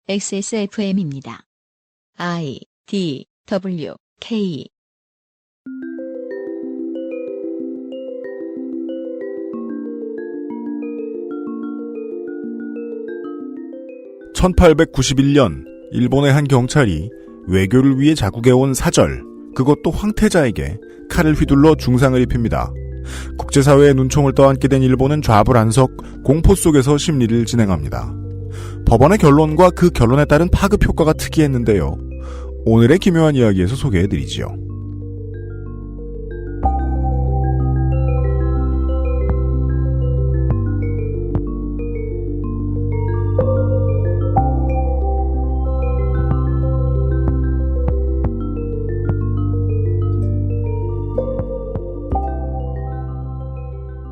XSFM입니다. I, D, W, K. (1891년) 일본의 한 경찰이 외교를 위해 자국에 온 사절, 그것도 황태자에게 칼을 휘둘러 중상을 입힙니다. 국제사회의 눈총을 떠안게 된 일본은 좌불안석, 공포 속에서 심리를 진행합니다. 법원의 결론과 그 결론에 따른 파급 효과가 특이했는데요. 오늘의 기묘한 이야기에서 소개해드리지요.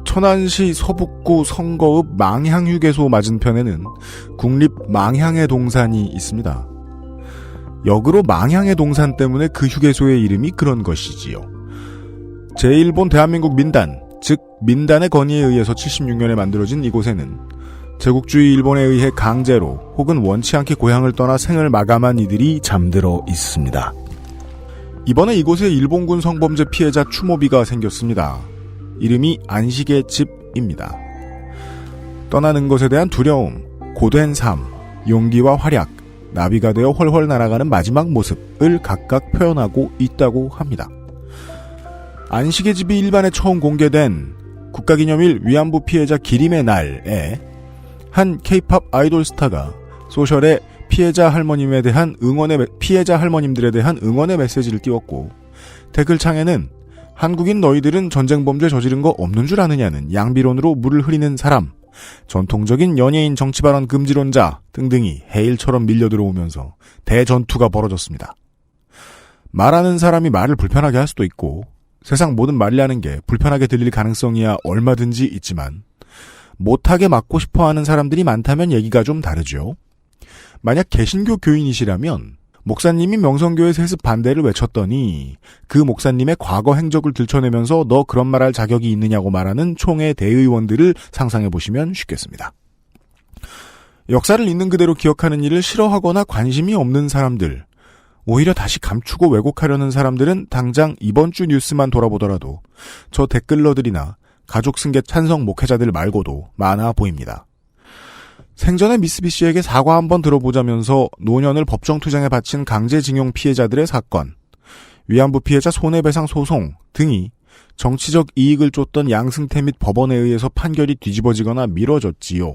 천안시 서북구 성거읍 망향휴게소 맞은편에는 국립 망향의 동산이 있습니다. 역으로 망향의 동산 때문에 그 휴게소의 이름이 그런 것이지요. 제1본 대한민국 민단, 즉 민단의 건의에 의해서 76년에 만들어진 이곳에는 제국주의 일본에 의해 강제로 혹은 원치 않게 고향을 떠나 생을 마감한 이들이 잠들어 있습니다. 이번에 이곳에 일본군 성범죄 피해자 추모비가 생겼습니다. 이름이 안식의 집입니다. 떠나는 것에 대한 두려움, 고된 삶, 용기와 활약, 나비가 되어 훨훨 날아가는 마지막 모습을 각각 표현하고 있다고 합니다. 안식의 집이 일반에 처음 공개된 국가기념일 위안부 피해자 기림의 날에 한 K-팝 아이돌 스타가 소셜에 피해자 할머님들에 대한 응원의 메시지를 띄웠고, 댓글창에는 한국인 너희들은 전쟁 범죄 저지른 거 없는 줄 아느냐는 양비론으로 물을 흐리는 사람, 전통적인 연예인 정치 발언 금지론자 등등이 해일처럼 밀려 들어오면서 대전투가 벌어졌습니다. 말하는 사람이 말을 불편하게 할 수도 있고 세상 모든 말이라는 게 불편하게 들릴 가능성이야 얼마든지 있지만 못하게 막고 싶어하는 사람들이 많다면 얘기가 좀 다르죠. 만약 개신교 교인이시라면 목사님이 명성교회 세습 반대를 외쳤더니 그 목사님의 과거 행적을 들춰내면서 너 그런 말할 자격이 있느냐고 말하는 총회 대의원들을 상상해보시면 쉽겠습니다. 역사를 있는 그대로 기억하는 일을 싫어하거나 관심이 없는 사람들, 오히려 다시 감추고 왜곡하려는 사람들은 당장 이번 주 뉴스만 돌아보더라도 저 댓글러들이나 가족 승계 찬성 목회자들 말고도 많아 보입니다. 생전에 미쓰비시에게 사과 한번 들어보자면서 노년을 법정투쟁에 바친 강제징용 피해자들의 사건, 위안부 피해자 손해배상 소송 등이 정치적 이익을 쫓던 양승태 및 법원에 의해서 판결이 뒤집어지거나 미뤄졌지요.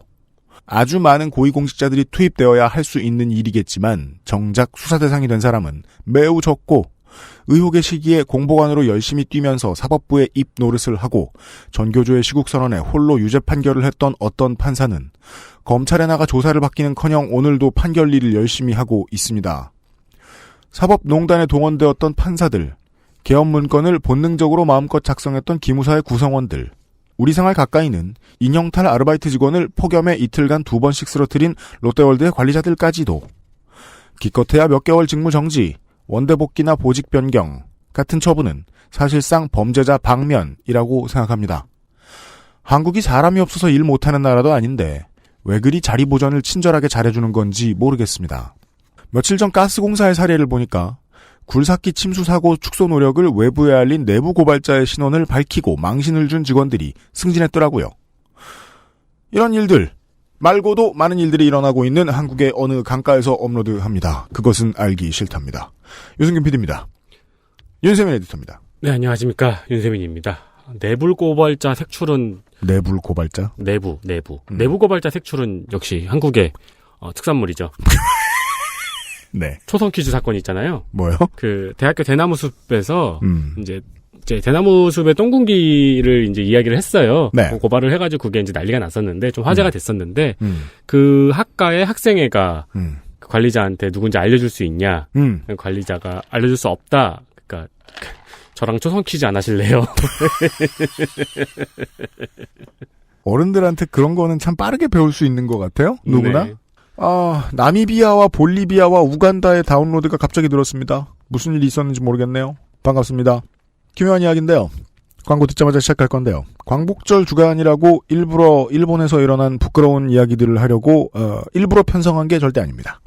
아주 많은 고위공직자들이 투입되어야 할 수 있는 일이겠지만 정작 수사 대상이 된 사람은 매우 적고, 의혹의 시기에 공보관으로 열심히 뛰면서 사법부의 입 노릇을 하고 전교조의 시국선언에 홀로 유죄 판결을 했던 어떤 판사는 검찰에 나가 조사를 받기는커녕 오늘도 판결 일을 열심히 하고 있습니다. 사법농단에 동원되었던 판사들, 개헌 문건을 본능적으로 마음껏 작성했던 기무사의 구성원들, 우리 생활 가까이는 인형탈 아르바이트 직원을 폭염에 이틀간 2번씩 쓰러뜨린 롯데월드의 관리자들까지도 기껏해야 몇 개월 직무 정지, 원대복귀나 보직 변경 같은 처분은 사실상 범죄자 방면이라고 생각합니다. 한국이 사람이 없어서 일 못하는 나라도 아닌데 왜 그리 자리 보전을 친절하게 잘해주는 건지 모르겠습니다. 며칠 전 가스공사의 사례를 보니까 굴삭기 침수 사고 축소 노력을 외부에 알린 내부 고발자의 신원을 밝히고 망신을 준 직원들이 승진했더라고요. 이런 일들 말고도 많은 일들이 일어나고 있는 한국의 어느 강가에서 업로드합니다. 그것은 알기 싫답니다. 유승균 PD입니다. 윤세민 에디터입니다. 네, 안녕하십니까. 윤세민입니다. 내부 고발자 색출은 내부 고발자? 내부 고발자 색출은 역시 한국의 특산물이죠. 네. 초성 퀴즈 사건 있잖아요. 뭐요? 그 대학교 대나무숲에서 이제 대나무숲의 똥군기를 이제 이야기를 했어요. 네. 고발을 해가지고 그게 이제 난리가 났었는데 좀 화제가 됐었는데 그 학과의 학생회가 그 관리자한테 누군지 알려줄 수 있냐? 관리자가 알려줄 수 없다. 그러니까 저랑 초성 퀴즈 안 하실래요? 어른들한테 그런 거는 참 빠르게 배울 수 있는 것 같아요. 누구나. 네. 나미비아와 볼리비아와 우간다의 다운로드가 갑자기 늘었습니다. 무슨 일이 있었는지 모르겠네요. 반갑습니다. 기묘한 이야기인데요. 광고 듣자마자 시작할 건데요. 광복절 주간이라고 일부러 일본에서 일어난 부끄러운 이야기들을 하려고 일부러 편성한 게 절대 아닙니다.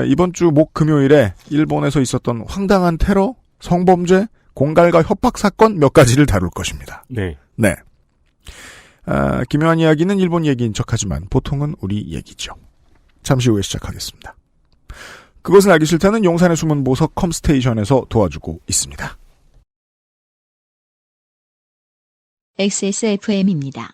이번 주 목 금요일에 일본에서 있었던 황당한 테러, 성범죄, 공갈과 협박 사건 몇 가지를 다룰 것입니다. 네. 네. 기묘한 이야기는 일본 얘기인 척하지만 보통은 우리 얘기죠. 잠시 후에 시작하겠습니다. 그것은 알기 싫다는 용산의 숨은 보석 컴스테이션에서 도와주고 있습니다. XSFM입니다.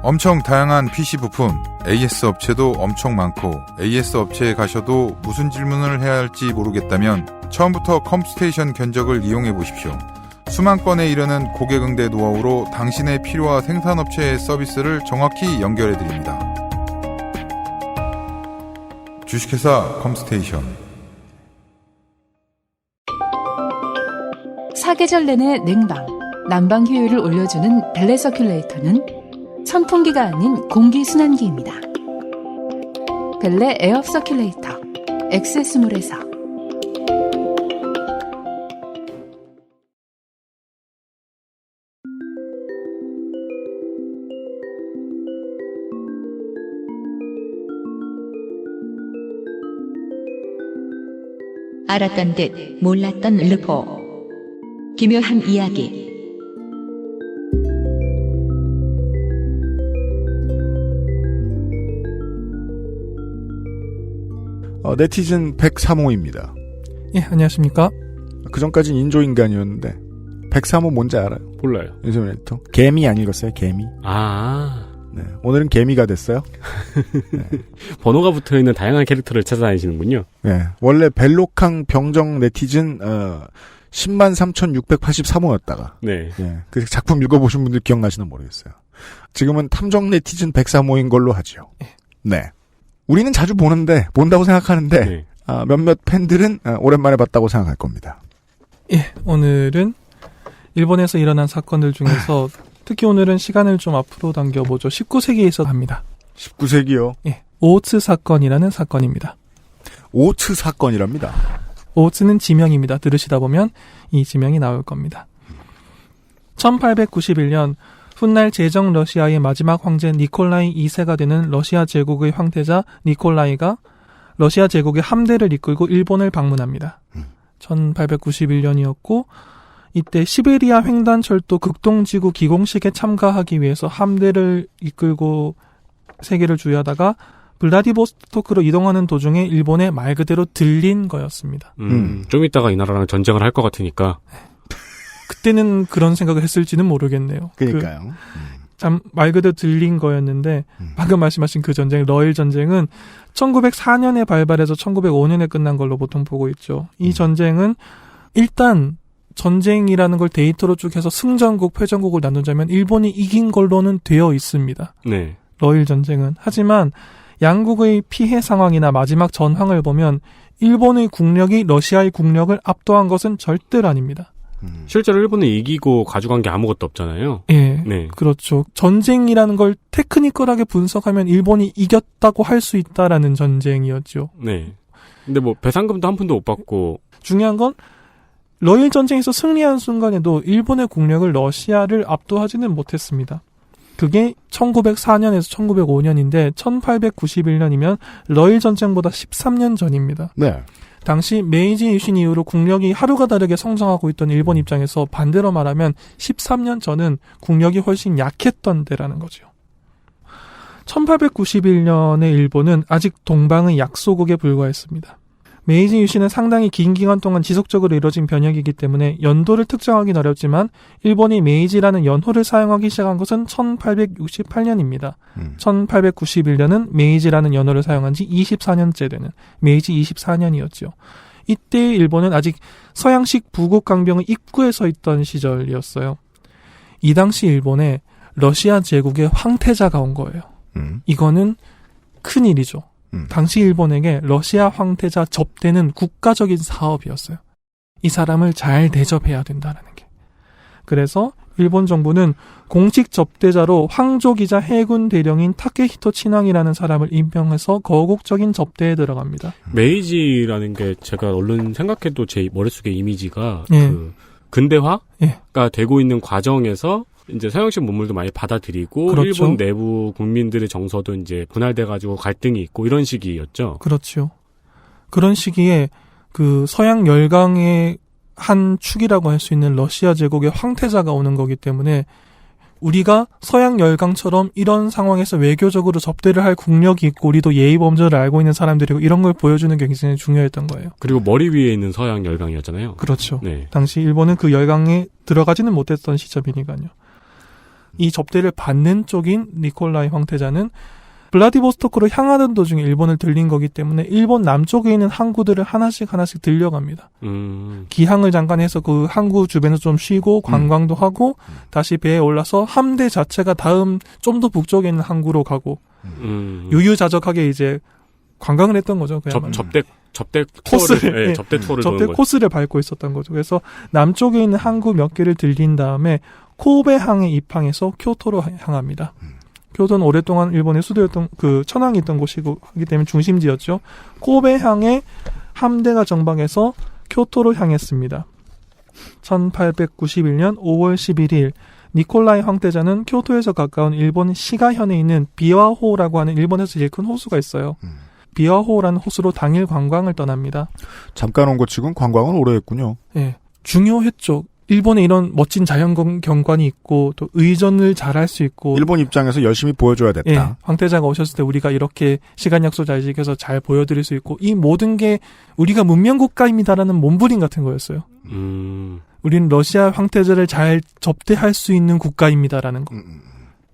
엄청 다양한 PC 부품, AS 업체도 엄청 많고 AS 업체에 가셔도 무슨 질문을 해야 할지 모르겠다면 처음부터 컴스테이션 견적을 이용해 보십시오. 수만 건에 이르는 고객 응대 노하우로 당신의 필요와 생산업체의 서비스를 정확히 연결해 드립니다. 주식회사 컴스테이션. 사계절 내내 냉방, 난방 효율을 올려주는 벨레 서큘레이터는 선풍기가 아닌 공기순환기입니다. 벨레 에어 서큘레이터, 엑세스몰에서. 알았던 듯 몰랐던 르포. 기묘한 이야기. 네티즌 103호입니다. 예, 안녕하십니까? 그전까진 인조인간이었는데 103호 뭔지 알아요? 몰라요. 윤세민 에디터. 개미 안 읽었어요? 개미. 네. 오늘은 개미가 됐어요. 네. 번호가 붙어있는 다양한 캐릭터를 찾아다니시는군요. 네. 원래 벨로캉 병정 네티즌 103,683호였다가 네. 예. 그 작품 읽어보신 분들 기억나시나 모르겠어요. 지금은 탐정 네티즌 103호인 걸로 하죠. 네. 우리는 자주 본다고 생각하는데 네. 몇몇 팬들은 오랜만에 봤다고 생각할 겁니다. 예, 오늘은 일본에서 일어난 사건들 중에서 특히 오늘은 시간을 좀 앞으로 당겨보죠. 19세기에서 합니다. 19세기요? 예, 오츠 사건이라는 사건입니다. 오츠 사건이랍니다. 오츠는 지명입니다. 들으시다 보면 이 지명이 나올 겁니다. 1891년 훗날 제정 러시아의 마지막 황제 니콜라이 2세가 되는 러시아 제국의 황태자 니콜라이가 러시아 제국의 함대를 이끌고 일본을 방문합니다. 1891년이었고 이때 시베리아 횡단철도 극동지구 기공식에 참가하기 위해서 함대를 이끌고 세계를 주유하다가 블라디보스토크로 이동하는 도중에 일본에 말 그대로 들린 거였습니다. 좀 이따가 이 나라랑 전쟁을 할 것 같으니까. 그때는 그런 생각을 했을지는 모르겠네요. 그러니까요. 참 말 그대로 들린 거였는데 방금 말씀하신 그 전쟁, 러일 전쟁은 1904년에 발발해서 1905년에 끝난 걸로 보통 보고 있죠. 이 전쟁은 일단 전쟁이라는 걸 데이터로 쭉 해서 승전국, 패전국을 나누자면 일본이 이긴 걸로는 되어 있습니다. 네. 러일 전쟁은. 하지만 양국의 피해 상황이나 마지막 전황을 보면 일본의 국력이 러시아의 국력을 압도한 것은 절대로 아닙니다. 실제로 일본은 이기고 가져간 게 아무것도 없잖아요. 예, 네. 그렇죠. 전쟁이라는 걸 테크니컬하게 분석하면 일본이 이겼다고 할 수 있다라는 전쟁이었죠. 네. 근데 뭐 배상금도 한 푼도 못 받고. 중요한 건 러일 전쟁에서 승리한 순간에도 일본의 국력을 러시아를 압도하지는 못했습니다. 그게 1904년에서 1905년인데 1891년이면 러일 전쟁보다 13년 전입니다. 네. 당시 메이지 유신 이후로 국력이 하루가 다르게 성장하고 있던 일본 입장에서 반대로 말하면 13년 전은 국력이 훨씬 약했던 때라는 거죠. 1891년의 일본은 아직 동방의 약소국에 불과했습니다. 메이지 유신은 상당히 긴 기간 동안 지속적으로 이뤄진 변혁이기 때문에 연도를 특정하기는 어렵지만 일본이 메이지라는 연호를 사용하기 시작한 것은 1868년입니다. 1891년은 메이지라는 연호를 사용한 지 24년째 되는 메이지 24년이었죠. 이때 일본은 아직 서양식 부국 강병의 입구에 서 있던 시절이었어요. 이 당시 일본에 러시아 제국의 황태자가 온 거예요. 이거는 큰일이죠. 당시 일본에게 러시아 황태자 접대는 국가적인 사업이었어요. 이 사람을 잘 대접해야 된다는 게. 그래서 일본 정부는 공식 접대자로 황조기자 해군 대령인 타케히토 친왕이라는 사람을 임명해서 거국적인 접대에 들어갑니다. 메이지라는 게 제가 얼른 생각해도 제 머릿속에 이미지가 예. 그 근대화가 예. 되고 있는 과정에서 이제 서양식 문물도 많이 받아들이고 그렇죠. 일본 내부 국민들의 정서도 이제 분할돼가지고 갈등이 있고 이런 시기였죠. 그렇죠. 그런 시기에 그 서양 열강의 한 축이라고 할 수 있는 러시아 제국의 황태자가 오는 거기 때문에 우리가 서양 열강처럼 이런 상황에서 외교적으로 접대를 할 국력이 있고 우리도 예의 범절을 알고 있는 사람들이고 이런 걸 보여주는 게 굉장히 중요했던 거예요. 그리고 머리 위에 있는 서양 열강이었잖아요. 그렇죠. 네. 당시 일본은 그 열강에 들어가지는 못했던 시점이니까요. 이 접대를 받는 쪽인 니콜라이 황태자는 블라디보스토크로 향하던 도중에 일본을 들린 거기 때문에 일본 남쪽에 있는 항구들을 하나씩 들려갑니다. 기항을 잠깐 해서 그 항구 주변에서 좀 쉬고 관광도 하고 다시 배에 올라서 함대 자체가 다음 좀 더 북쪽에 있는 항구로 가고 유유자적하게 이제 관광을 했던 거죠. 접대 코스를, 네, 접대 투어를 접대 도는 거죠. 코스를 밟고 있었던 거죠. 그래서 남쪽에 있는 항구 몇 개를 들린 다음에 코베항에 입항해서 교토로 향합니다. 교토는 오랫동안 일본의 수도였던 그 천황이 있던 곳이고 하기 때문에 중심지였죠. 코베항에 함대가 정박해서 교토로 향했습니다. 1891년 5월 11일 니콜라이 황태자는 교토에서 가까운 일본 시가현에 있는 비와호라고 하는 일본에서 제일 큰 호수가 있어요. 비와호라는 호수로 당일 관광을 떠납니다. 잠깐 온 것 치곤 관광은 오래 했군요. 예, 중요했죠. 일본에 이런 멋진 자연 경관이 있고 또 의전을 잘할 수 있고 일본 입장에서 열심히 보여줘야 됐다. 예, 황태자가 오셨을 때 우리가 이렇게 시간 약속 잘 지켜서 잘 보여드릴 수 있고 이 모든 게 우리가 문명 국가입니다라는 몸부림 같은 거였어요. 우리는 러시아 황태자를 잘 접대할 수 있는 국가입니다라는 거.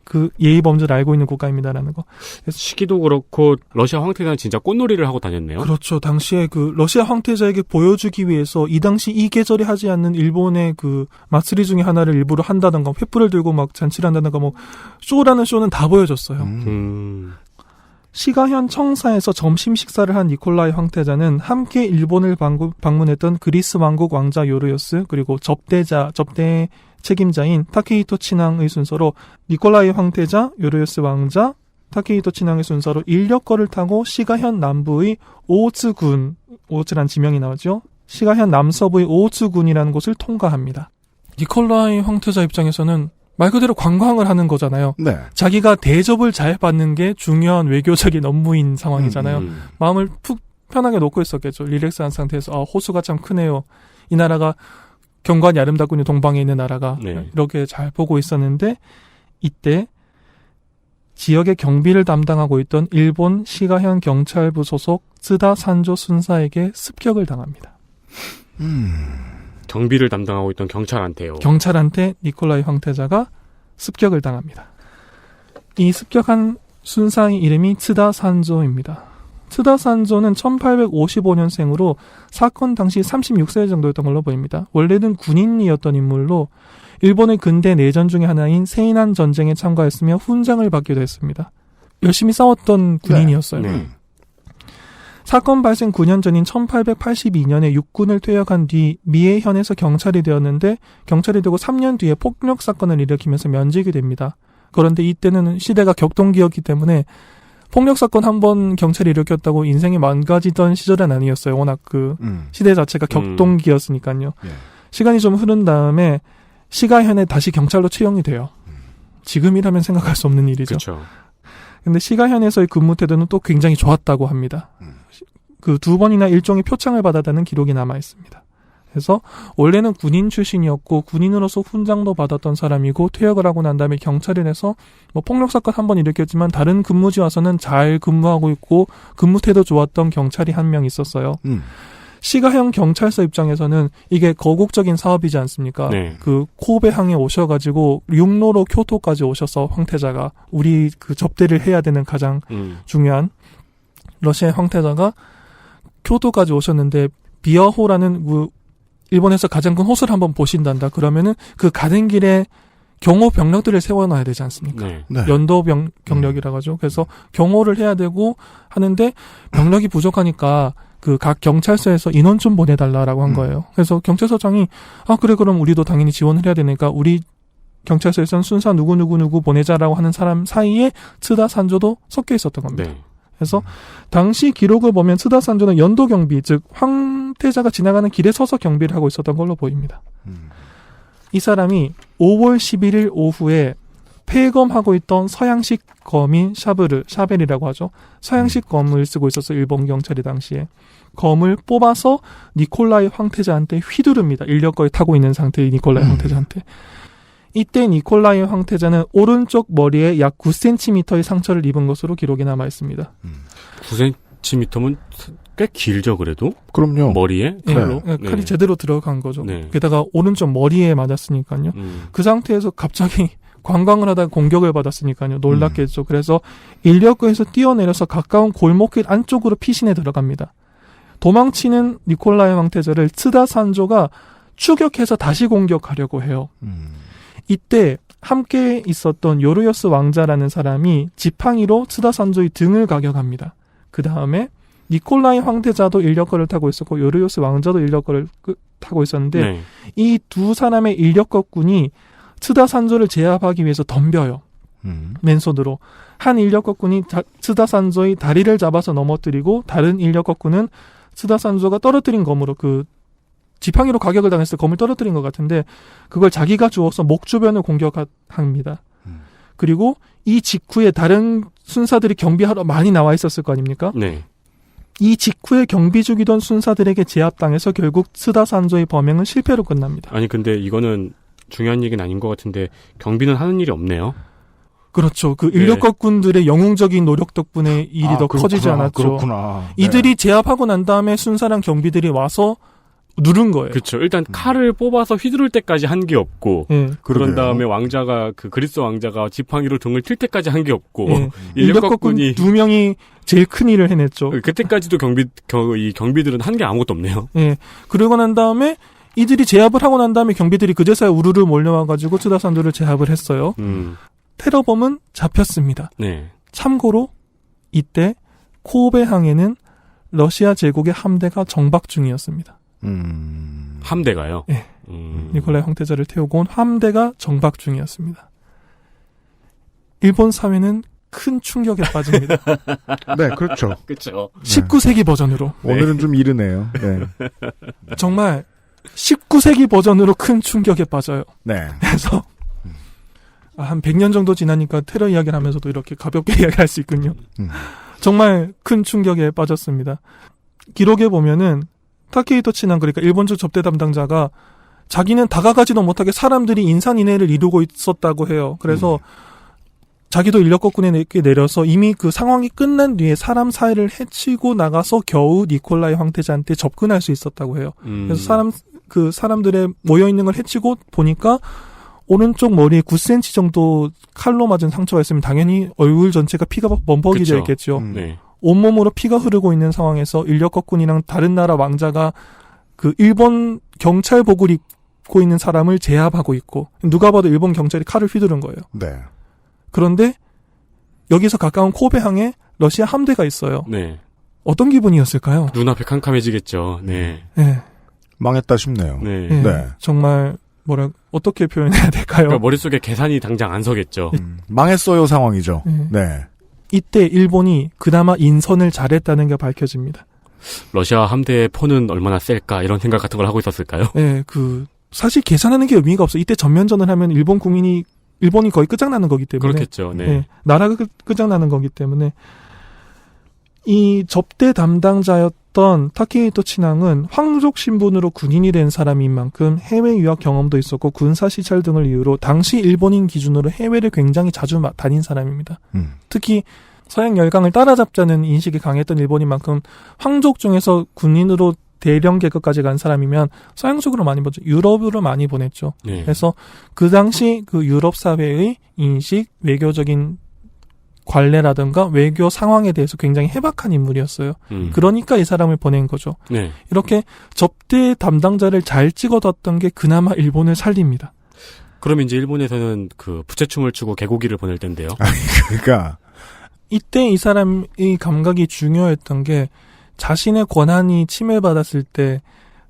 그 예의 범죄를 알고 있는 국가입니다라는 거. 그래서 시기도 그렇고 러시아 황태자는 진짜 꽃놀이를 하고 다녔네요. 그렇죠. 당시에 그 러시아 황태자에게 보여주기 위해서 이 당시 이 계절에 하지 않는 일본의 그 마쓰리 중에 하나를 일부러 한다던가 횃불을 들고 막 잔치를 한다던가 뭐 쇼라는 쇼는 다 보여줬어요. 시가현 청사에서 점심 식사를 한 니콜라이 황태자는 함께 일본을 방문했던 그리스 왕국 왕자 요르요스 그리고 접대 책임자인 타케히토 친왕의 순서로 니콜라이 황태자, 요르요스 왕자, 타케히토 친왕의 순서로 인력거를 타고 시가현 남부의 오츠군, 오츠란 지명이 나오죠. 시가현 남서부의 오츠군이라는 곳을 통과합니다. 니콜라이 황태자 입장에서는 말 그대로 관광을 하는 거잖아요. 네. 자기가 대접을 잘 받는 게 중요한 외교적인 업무인 상황이잖아요. 마음을 푹 편하게 놓고 있었겠죠. 릴렉스한 상태에서 호수가 참 크네요. 이 나라가 경관이 아름답군요. 동방에 있는 나라가. 네. 이렇게 잘 보고 있었는데 이때 지역의 경비를 담당하고 있던 일본 시가현 경찰부 소속 츠다 산조 순사에게 습격을 당합니다. 경비를 담당하고 있던 경찰한테요. 경찰한테 니콜라이 황태자가 습격을 당합니다. 이 습격한 순사의 이름이 츠다 산조입니다. 츠다 산조는 1855년생으로 사건 당시 36세 정도였던 걸로 보입니다. 원래는 군인이었던 인물로 일본의 근대 내전 중에 하나인 세이난 전쟁에 참가했으며 훈장을 받기도 했습니다. 열심히 싸웠던 군인이었어요. 네. 사건 발생 9년 전인 1882년에 육군을 퇴역한 뒤 미에현에서 경찰이 되었는데 경찰이 되고 3년 뒤에 폭력 사건을 일으키면서 면직이 됩니다. 그런데 이때는 시대가 격동기였기 때문에 폭력 사건 한 번 경찰이 일으켰다고 인생이 망가지던 시절은 아니었어요. 워낙 그 시대 자체가 격동기였으니까요. 예. 시간이 좀 흐른 다음에 시가현에 다시 경찰로 채용이 돼요. 지금이라면 생각할 수 없는 일이죠. 그렇죠. 근데 시가현에서의 근무 태도는 또 굉장히 좋았다고 합니다. 그 2번이나 일종의 표창을 받았다는 기록이 남아 있습니다. 그래서 원래는 군인 출신이었고 군인으로서 훈장도 받았던 사람이고 퇴역을 하고 난 다음에 경찰에 돼서 뭐 폭력 사건 한 번 일으켰지만 다른 근무지 와서는 잘 근무하고 있고 근무 태도 좋았던 경찰이 한 명 있었어요. 시가현 경찰서 입장에서는 이게 거국적인 사업이지 않습니까? 네. 그 코베항에 오셔가지고 육로로 교토까지 오셔서 황태자가 우리 그 접대를 해야 되는 가장 중요한 러시아의 황태자가 교토까지 오셨는데 비와호라는 그 일본에서 가장 큰 호수를 한번 보신단다. 그러면은 그 가는 길에 경호 병력들을 세워놔야 되지 않습니까? 네. 네. 연도 경력이라고 하죠. 그래서 경호를 해야 되고 하는데 병력이 부족하니까 그 각 경찰서에서 인원 좀 보내달라라고 한 거예요. 그래서 경찰서장이 그래 그럼 우리도 당연히 지원을 해야 되니까 우리 경찰서에서는 순사 누구 보내자라고 하는 사람 사이에 츠다 산조도 섞여 있었던 겁니다. 네. 그래서 당시 기록을 보면 츠다 산조는 연도 경비, 즉 황태자가 지나가는 길에 서서 경비를 하고 있었던 걸로 보입니다. 이 사람이 5월 11일 오후에 폐검하고 있던 서양식 검인 샤벨이라고 하죠. 서양식 검을 쓰고 있었어요. 일본 경찰이 당시에. 검을 뽑아서 니콜라이 황태자한테 휘두릅니다. 인력거에 타고 있는 상태의 니콜라이 황태자한테. 이때 니콜라이 황태자는 오른쪽 머리에 약 9cm의 상처를 입은 것으로 기록이 남아 있습니다. 9cm면 꽤 길죠, 그래도? 그럼요. 머리에? 칼로? 네. 칼이 제대로 들어간 거죠. 네. 게다가 오른쪽 머리에 맞았으니까요. 그 상태에서 갑자기 관광을 하다가 공격을 받았으니까요. 놀랐겠죠. 그래서 인력거에서 뛰어내려서 가까운 골목길 안쪽으로 피신해 들어갑니다. 도망치는 니콜라이 황태자를 츠다 산조가 추격해서 다시 공격하려고 해요. 이때 함께 있었던 요르요스 왕자라는 사람이 지팡이로 츠다 산조의 등을 가격합니다. 그 다음에 니콜라이 황태자도 인력거를 타고 있었고 요르요스 왕자도 인력거를 타고 있었는데 네. 이 두 사람의 인력거꾼이 츠다 산조를 제압하기 위해서 덤벼요. 맨손으로. 한 인력거꾼이 츠다 산조의 다리를 잡아서 넘어뜨리고 다른 인력거꾼은 츠다 산조가 떨어뜨린 검으로 지팡이로 가격을 당했을 때 검을 떨어뜨린 것 같은데 그걸 자기가 주워서 목 주변을 공격합니다. 그리고 이 직후에 다른 순사들이 경비하러 많이 나와 있었을 거 아닙니까? 네. 이 직후에 경비 중이던 순사들에게 제압당해서 결국 츠다 산조의 범행은 실패로 끝납니다. 아니 근데 이거는 중요한 얘기는 아닌 것 같은데 경비는 하는 일이 없네요. 그렇죠. 그 인력거꾼들의 영웅적인 노력 덕분에 일이 더 커지지 않았죠. 그렇구나. 이들이 제압하고 난 다음에 순사랑 경비들이 와서 누른 거예요. 그렇죠. 일단 칼을 뽑아서 휘두를 때까지 한 게 없고 그런 다음에 왕자가 그리스 왕자가 지팡이로 등을 칠 때까지 한 게 없고 인력거꾼 2명이 제일 큰 일을 해냈죠. 그때까지도 이 경비들은 한 게 아무것도 없네요. 예. 그러고 난 다음에 이들이 제압을 하고 난 다음에 경비들이 그제서야 우르르 몰려와가지고 츠다 산조를 제압을 했어요. 테러범은 잡혔습니다. 네. 참고로 이때 코베항에는 러시아 제국의 함대가 정박 중이었습니다. 함대가요? 네. 니콜라이 황태자를 태우고 온 함대가 정박 중이었습니다. 일본 사회는 큰 충격에 빠집니다. 네, 그렇죠. 그렇죠. 19세기 버전으로. 오늘은 좀 이르네요. 네. 정말 19세기 버전으로 큰 충격에 빠져요. 네. 그래서 한 100년 정도 지나니까 테러 이야기를 하면서도 이렇게 가볍게 이야기할 수 있군요. 정말 큰 충격에 빠졌습니다. 기록에 보면은 타케히토 치난 그러니까 일본 쪽 접대 담당자가 자기는 다가가지도 못하게 사람들이 인산인해를 이루고 있었다고 해요. 그래서 자기도 인력거꾼에 내려서 이미 그 상황이 끝난 뒤에 사람 사이를 헤치고 나가서 겨우 니콜라이 황태자한테 접근할 수 있었다고 해요. 그래서 사람들의 모여 있는 걸 헤치고 보니까 오른쪽 머리에 9cm 정도 칼로 맞은 상처가 있으면 당연히 얼굴 전체가 피가 범벅이 되어 있겠죠. 네. 온몸으로 피가 흐르고 있는 상황에서 인력거꾼이랑 다른 나라 왕자가 그 일본 경찰복을 입고 있는 사람을 제압하고 있고 누가 봐도 일본 경찰이 칼을 휘두른 거예요. 네. 그런데 여기서 가까운 코베항에 러시아 함대가 있어요. 네. 어떤 기분이었을까요? 눈앞이 캄캄해지겠죠. 네. 네. 망했다 싶네요. 네. 네. 정말 어떻게 표현해야 될까요? 그러니까 머릿속에 계산이 당장 안 서겠죠. 망했어요 상황이죠. 네. 이때 일본이 그나마 인선을 잘했다는 게 밝혀집니다. 러시아 함대의 포는 얼마나 셀까 이런 생각 같은 걸 하고 있었을까요? 네, 사실 계산하는 게 의미가 없어. 이때 전면전을 하면 일본이 거의 끝장나는 거기 때문에. 그렇겠죠. 네. 네, 나라가 끝장나는 거기 때문에 이 접대 담당자였던 타케히토 치낭은 황족 신분으로 군인이 된 사람인 만큼 해외 유학 경험도 있었고 군사 시찰 등을 이유로 당시 일본인 기준으로 해외를 굉장히 자주 다닌 사람입니다. 특히 서양 열강을 따라잡자는 인식이 강했던 일본인 만큼 황족 중에서 군인으로 대령 계급까지 간 사람이면 서양 쪽으로 많이 보죠. 유럽으로 많이 보냈죠. 네. 그래서 그 당시 그 유럽 사회의 인식, 외교적인 관례라든가 외교 상황에 대해서 굉장히 해박한 인물이었어요. 그러니까 이 사람을 보낸 거죠. 네. 이렇게 접대 담당자를 잘 찍어뒀던 게 그나마 일본을 살립니다. 그럼 이제 일본에서는 부채춤을 추고 개고기를 보낼 텐데요. 그러니까 이때 이 사람의 감각이 중요했던 게 자신의 권한이 침해받았을 때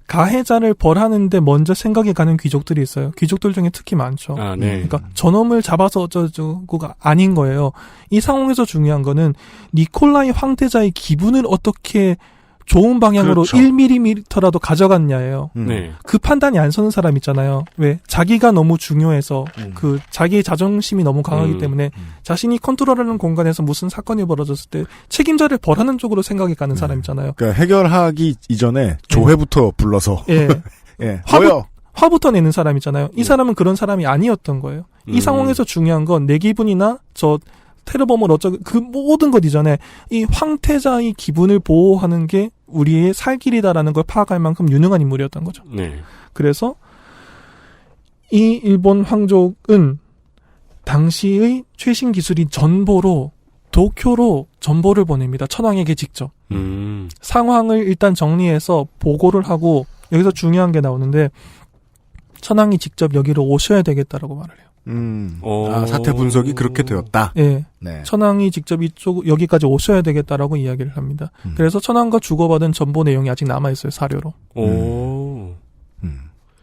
가해자를 벌하는데 먼저 생각이 가는 귀족들이 있어요. 귀족들 중에 특히 많죠. 아, 네. 그러니까 저놈을 잡아서 어쩌고가 아닌 거예요. 이 상황에서 중요한 거는 니콜라이 황태자의 기분을 어떻게 좋은 방향으로 그렇죠. 1mm라도 가져갔냐예요. 네. 그 판단이 안 서는 사람 있잖아요. 왜? 자기가 너무 중요해서 그 자기의 자존심이 너무 강하기 때문에 자신이 컨트롤하는 공간에서 무슨 사건이 벌어졌을 때 책임자를 벌하는 쪽으로 생각이 가는 사람 있잖아요. 그러니까 해결하기 이전에 조회부터 불러서 예. 예. 화부터 내는 사람 있잖아요. 이 사람은 그런 사람이 아니었던 거예요. 이 상황에서 중요한 건 내 기분이나 저 테러범을 어쩌고 그 모든 것 이전에 이 황태자의 기분을 보호하는 게 우리의 살 길이다라는 걸 파악할 만큼 유능한 인물이었던 거죠. 네. 그래서 이 일본 황족은 당시의 최신 기술인 전보로 도쿄로 전보를 보냅니다. 천황에게 직접. 상황을 일단 정리해서 보고를 하고 여기서 중요한 게 나오는데 천황이 직접 여기로 오셔야 되겠다라고 말을 해요. 사태 분석이 그렇게 되었다. 예. 네. 천황이 직접 여기까지 오셔야 되겠다라고 이야기를 합니다. 그래서 천황과 주고받은 전보 내용이 아직 남아있어요, 사료로.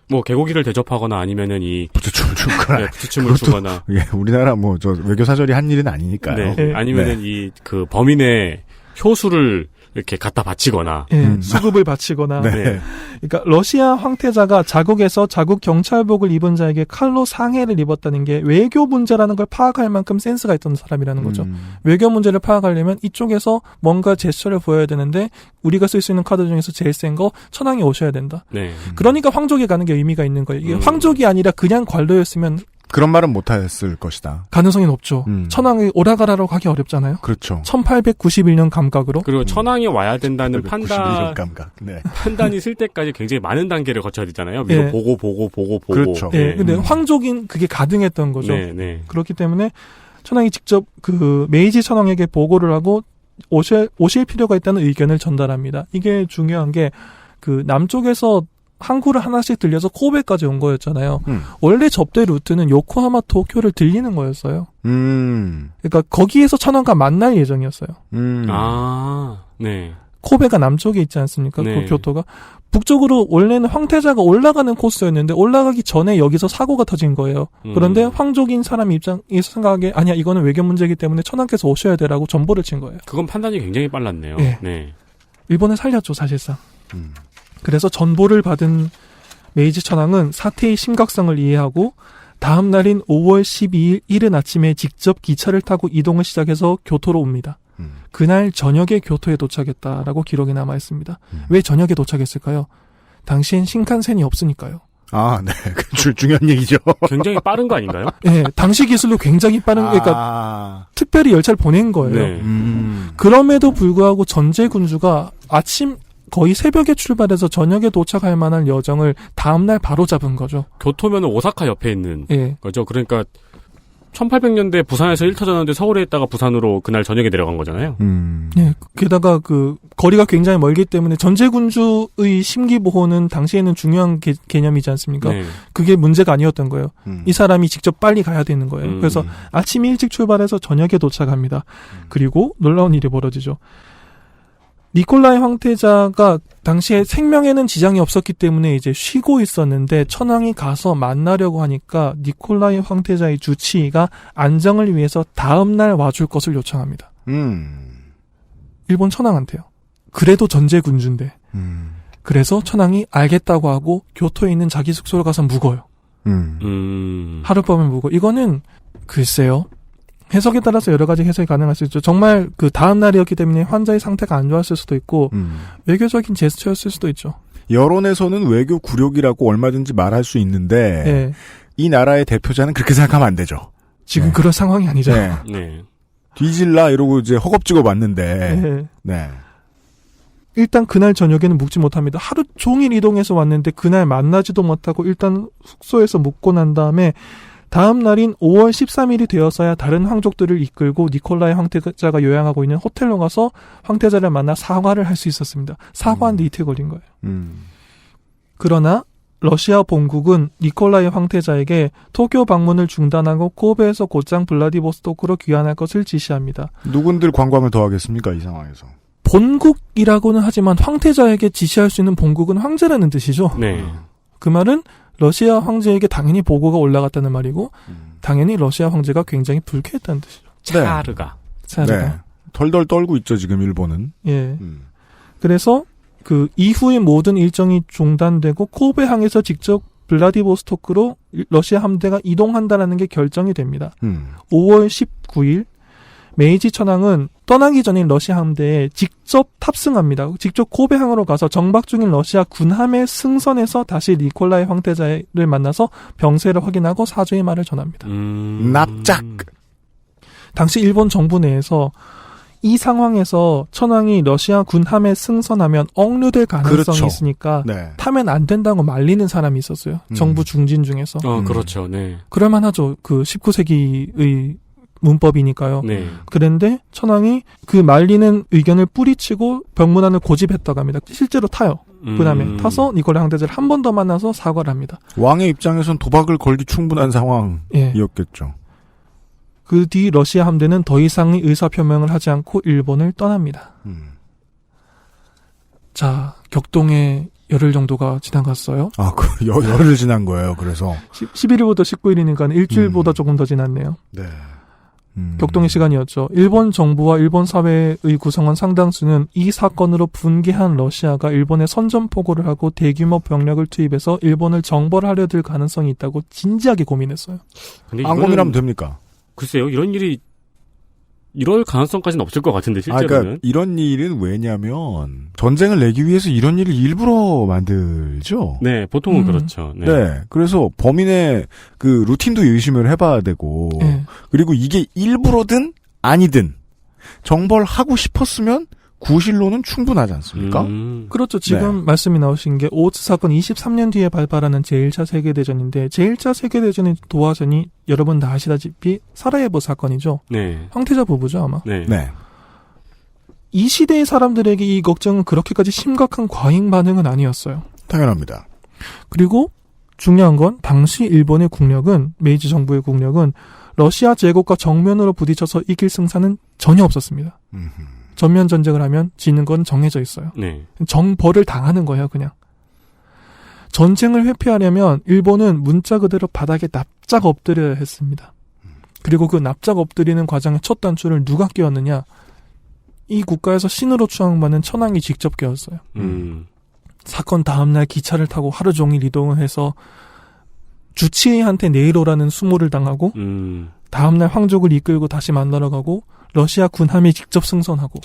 뭐, 개고기를 대접하거나 아니면은 부추춤을 주거나. 네, 부추춤을 주거나. 예, 우리나라 외교사절이 한 일은 아니니까요. 네. 아니면은 그 범인의 효수를 이렇게 갖다 바치거나. 예, 수급을 바치거나. 네. 그러니까 러시아 황태자가 자국에서 자국 경찰복을 입은 자에게 칼로 상해를 입었다는 게 외교 문제라는 걸 파악할 만큼 센스가 있던 사람이라는 거죠. 외교 문제를 파악하려면 이쪽에서 뭔가 제스처를 보여야 되는데 우리가 쓸 수 있는 카드 중에서 제일 센 거 천황이 오셔야 된다. 네. 그러니까 황족에 가는 게 의미가 있는 거예요. 이게 황족이 아니라 그냥 관료였으면 그런 말은 못했을 것이다. 가능성이 높죠. 천황이 오라가라로 가기 어렵잖아요. 그렇죠. 1891년 감각으로. 그리고 천황이 와야 된다는 1891년 감각. 네. 판단이 쓸 때까지 굉장히 많은 단계를 거쳐야 되잖아요. 미리 보고. 그렇죠. 네. 근데 황족인 그게 가능했던 거죠. 네. 그렇기 때문에 천황이 직접 그 메이지 천황에게 보고를 하고 오실 필요가 있다는 의견을 전달합니다. 이게 중요한 게 그 남쪽에서 항구를 하나씩 들려서 코베까지 온 거였잖아요. 원래 접대 루트는 요코하마 도쿄를 들리는 거였어요. 그러니까 거기에서 천황과 만날 예정이었어요. 네. 코베가 남쪽에 있지 않습니까? 네. 그 교토가. 북쪽으로 원래는 황태자가 올라가는 코스였는데 올라가기 전에 여기서 사고가 터진 거예요. 그런데 황족인 사람 입장에서 생각하기에 아니야 이거는 외교 문제이기 때문에 천황께서 오셔야 되라고 전보를 친 거예요. 그건 판단이 굉장히 빨랐네요. 네. 네. 일본을 살렸죠 사실상. 그래서 전보를 받은 메이지 천황은 사태의 심각성을 이해하고 다음 날인 5월 12일 이른 아침에 직접 기차를 타고 이동을 시작해서 교토로 옵니다. 그날 저녁에 교토에 도착했다라고 기록이 남아있습니다. 왜 저녁에 도착했을까요? 당시엔 신칸센이 없으니까요. 네. 중요한 얘기죠. 굉장히 빠른 거 아닌가요? 네, 당시 기술로 굉장히 빠른, 그러니까 특별히 열차를 보낸 거예요. 네. 그럼에도 불구하고 전제군주가 거의 새벽에 출발해서 저녁에 도착할 만한 여정을 다음날 바로 잡은 거죠. 교토면은 오사카 옆에 있는 예. 거죠. 그러니까 1800년대 부산에서 1터졌는데 서울에 있다가 부산으로 그날 저녁에 내려간 거잖아요. 예. 게다가 그 거리가 굉장히 멀기 때문에 전제군주의 심기보호는 당시에는 중요한 개념이지 않습니까? 네. 그게 문제가 아니었던 거예요. 이 사람이 직접 빨리 가야 되는 거예요. 그래서 아침 일찍 출발해서 저녁에 도착합니다. 그리고 놀라운 일이 벌어지죠. 니콜라이 황태자가 당시에 생명에는 지장이 없었기 때문에 이제 쉬고 있었는데 천황이 가서 만나려고 하니까 니콜라이 황태자의 주치의가 안정을 위해서 다음날 와줄 것을 요청합니다. 일본 천황한테요. 그래도 전제군주인데. 그래서 천황이 알겠다고 하고 교토에 있는 자기 숙소로 가서 묵어요. 하룻밤을 묵어. 이거는 글쎄요. 해석에 따라서 여러 가지 해석이 가능할 수 있죠. 정말 그 다음 날이었기 때문에 환자의 상태가 안 좋았을 수도 있고 외교적인 제스처였을 수도 있죠. 여론에서는 외교 굴욕이라고 얼마든지 말할 수 있는데 네. 이 나라의 대표자는 그렇게 생각하면 안 되죠. 지금 네. 그런 상황이 아니죠. 네. 네. 뒤질라 이러고 이제 허겁지겁 왔는데 네. 네. 일단 그날 저녁에는 묵지 못합니다. 하루 종일 이동해서 왔는데 그날 만나지도 못하고 일단 숙소에서 묵고 난 다음에 다음 날인 5월 13일이 되었어야 다른 황족들을 이끌고 니콜라이 황태자가 요양하고 있는 호텔로 가서 황태자를 만나 사과를 할 수 있었습니다. 사과하는데 이틀 걸린 거예요. 그러나 러시아 본국은 니콜라이 황태자에게 토교 방문을 중단하고 코베에서 곧장 블라디보스토크로 귀환할 것을 지시합니다. 누군들 관광을 더 하겠습니까? 이 상황에서. 본국이라고는 하지만 황태자에게 지시할 수 있는 본국은 황제라는 뜻이죠. 네. 그 말은 러시아 황제에게 당연히 보고가 올라갔다는 말이고 당연히 러시아 황제가 굉장히 불쾌했다는 뜻이죠. 차르가. 네. 덜덜 떨고 있죠 지금 일본은. 예. 그래서 그 이후의 모든 일정이 중단되고 코베항에서 직접 블라디보스토크로 러시아 함대가 이동한다라는 게 결정이 됩니다. 5월 19일 메이지 천황은 떠나기 전인 러시아 함대에 직접 탑승합니다. 직접 코베항으로 가서 정박 중인 러시아 군함에 승선해서 다시 니콜라이 황태자를 만나서 병세를 확인하고 사죄의 말을 전합니다. 납작. 당시 일본 정부 내에서 이 상황에서 천황이 러시아 군함에 승선하면 억류될 가능성이 그렇죠. 있으니까 네. 타면 안 된다고 말리는 사람이 있었어요. 정부 중진 중에서. 그렇죠. 네. 그럴만하죠. 그 19세기의 문법이니까요. 네. 그런데 천황이 그 말리는 의견을 뿌리치고 병문안을 고집했다고 합니다. 실제로 타요. 군함에 타서 니콜라이 황태자를 한 번 더 만나서 사과를 합니다. 왕의 입장에선 도박을 걸기 충분한 상황이었겠죠. 그 뒤 러시아 함대는 더 이상의 의사표명을 하지 않고 일본을 떠납니다. 자, 격동에 열흘 정도가 지나갔어요. 아, 열흘 지난 거예요. 그래서 11일부터 19일이니까 일주일보다 조금 더 지났네요. 네. 격동의 시간이었죠. 일본 정부와 일본 사회의 구성원 상당수는 이 사건으로 분개한 러시아가 일본에 선전포고를 하고 대규모 병력을 투입해서 일본을 정벌하려 들 가능성이 있다고 진지하게 고민했어요. 근데 안 고민하면 됩니까? 글쎄요. 이런 일이 이럴 가능성까지는 없을 것 같은데 실제로는. 그러니까 이런 일은 왜냐면 전쟁을 내기 위해서 이런 일을 일부러 만들죠. 네, 보통은 그렇죠. 네. 네, 그래서 범인의 그 루틴도 의심을 해봐야 되고, 그리고 이게 일부러든 아니든 정벌하고 싶었으면 구실로는 충분하지 않습니까? 그렇죠. 지금 말씀이 나오신 게 오츠 사건 23년 뒤에 발발하는 제1차 세계대전인데 제1차 세계대전의 도화전이 여러분 다 아시다시피 사라예보 사건이죠. 네. 황태자 부부죠 아마. 네. 이 시대의 사람들에게 이 걱정은 그렇게까지 심각한 과잉 반응은 아니었어요. 당연합니다. 그리고 중요한 건 당시 일본의 국력은 메이지 정부의 국력은 러시아 제국과 정면으로 부딪혀서 이길 승산은 전혀 없었습니다. 전면 전쟁을 하면 지는 건 정해져 있어요. 네. 정벌을 당하는 거예요, 그냥. 전쟁을 회피하려면 일본은 문자 그대로 바닥에 납작 엎드려야 했습니다. 그리고 그 납작 엎드리는 과정의 첫 단추를 누가 끼웠느냐? 이 국가에서 신으로 추앙받는 천황이 직접 끼웠어요. 사건 다음날 기차를 타고 하루 종일 이동을 해서 주치의한테 내일 오라는 수모를 당하고 다음날 황족을 이끌고 다시 만나러 가고 러시아 군함이 직접 승선하고.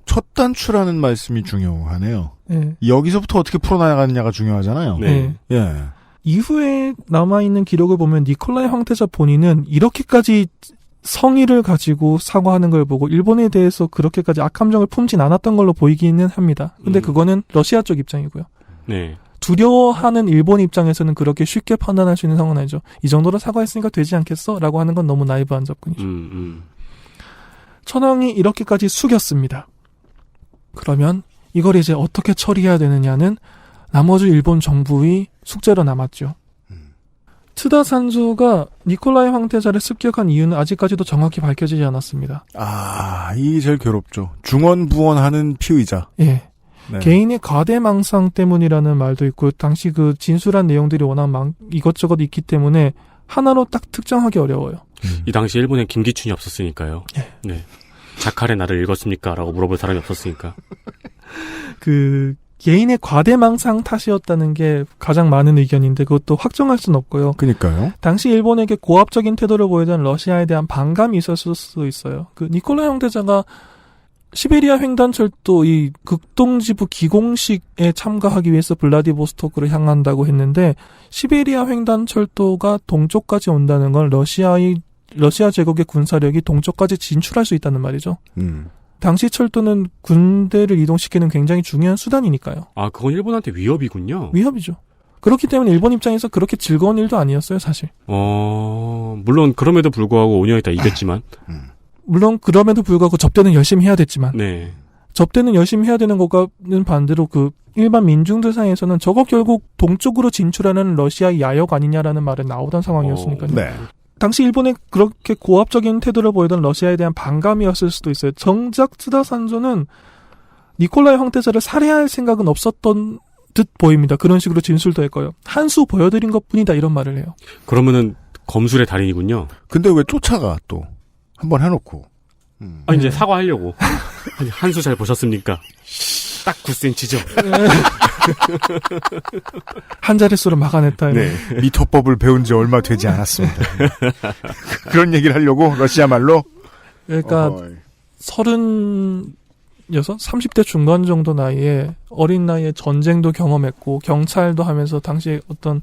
첫 단추라는 말씀이 중요하네요. 네. 여기서부터 어떻게 풀어나가느냐가 중요하잖아요. 네. 예. 이후에 남아있는 기록을 보면 니콜라이 황태자 본인은 이렇게까지 성의를 가지고 사과하는 걸 보고 일본에 대해서 그렇게까지 악감정을 품진 않았던 걸로 보이기는 합니다. 근데 그거는 러시아 쪽 입장이고요. 네. 두려워하는 일본 입장에서는 그렇게 쉽게 판단할 수 있는 상황은 아니죠. 이 정도로 사과했으니까 되지 않겠어? 라고 하는 건 너무 나이브한 접근이죠. 천황이 이렇게까지 숙였습니다. 그러면 이걸 이제 어떻게 처리해야 되느냐는 나머지 일본 정부의 숙제로 남았죠. 트다 산조가 니콜라이 황태자를 습격한 이유는 아직까지도 정확히 밝혀지지 않았습니다. 아, 이게 제일 괴롭죠. 중언부언하는 피의자. 예. 네. 개인의 과대망상 때문이라는 말도 있고 당시 그 진술한 내용들이 워낙 이것저것 있기 때문에 하나로 딱 특정하기 어려워요. 이 당시 일본에 김기춘이 없었으니까요. 네. 자칼의 나를 읽었습니까? 라고 물어볼 사람이 없었으니까. 그 개인의 과대망상 탓이었다는 게 가장 많은 의견인데 그것도 확정할 수는 없고요. 그러니까요. 당시 일본에게 고압적인 태도를 보이던 러시아에 대한 반감이 있었을 수도 있어요. 그 니콜라이 황태자가 시베리아 횡단철도 이 극동지부 기공식에 참가하기 위해서 블라디보스토크를 향한다고 했는데 시베리아 횡단철도가 동쪽까지 온다는 건 러시아 제국의 군사력이 동쪽까지 진출할 수 있다는 말이죠. 당시 철도는 군대를 이동시키는 굉장히 중요한 수단이니까요. 아, 그건 일본한테 위협이군요. 위협이죠. 그렇기 때문에 일본 입장에서 그렇게 즐거운 일도 아니었어요, 사실. 물론 그럼에도 불구하고 5년 있다 이겼지만. 물론 그럼에도 불구하고 접대는 열심히 해야 됐지만. 네. 접대는 열심히 해야 되는 것과는 반대로 그 일반 민중들 사이에서는 저거 결국 동쪽으로 진출하는 러시아의 야역 아니냐라는 말이 나오던 상황이었으니까요. 네. 당시 일본에 그렇게 고압적인 태도를 보이던 러시아에 대한 반감이었을 수도 있어요. 정작 트다 산조는 니콜라이 황태자를 살해할 생각은 없었던 듯 보입니다. 그런 식으로 진술도 했고요. 한 수 보여드린 것뿐이다 이런 말을 해요. 그러면은 검술의 달인이군요. 근데 왜 쫓아가 또 한번 해놓고? 이제 사과하려고. 한 수 잘 보셨습니까? 딱 9cm죠. 한 자릿수로 막아냈다. 네. 미터법을 배운 지 얼마 되지 않았습니다. 그런 얘기를 하려고 러시아 말로. 그러니까 30대 중반 정도 나이에 어린 나이에 전쟁도 경험했고 경찰도 하면서 당시에 어떤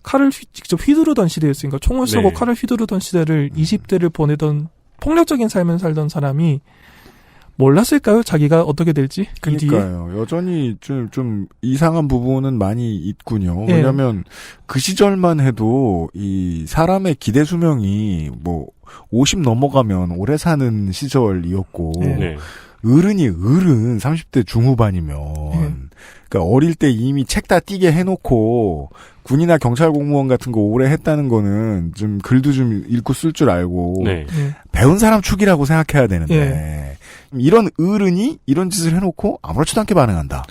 칼을 직접 휘두르던 시대였으니까 총을 쏘고 네. 칼을 휘두르던 시대를 20대를 보내던 폭력적인 삶을 살던 사람이 몰랐을까요? 자기가 어떻게 될지? 그 뒤에? 그러니까요. 여전히 좀 이상한 부분은 많이 있군요. 예. 왜냐하면 그 시절만 해도 이 사람의 기대 수명이 뭐 50 넘어가면 오래 사는 시절이었고 예. 네. 어른 30대 중후반이면 예. 그러니까 어릴 때 이미 책 다 띄게 해놓고 군이나 경찰 공무원 같은 거 오래 했다는 거는 좀 글도 좀 읽고 쓸 줄 알고 네. 예. 배운 사람 축이라고 생각해야 되는데 예. 이런 어른이 이런 짓을 해놓고 아무렇지도 않게 반응한다.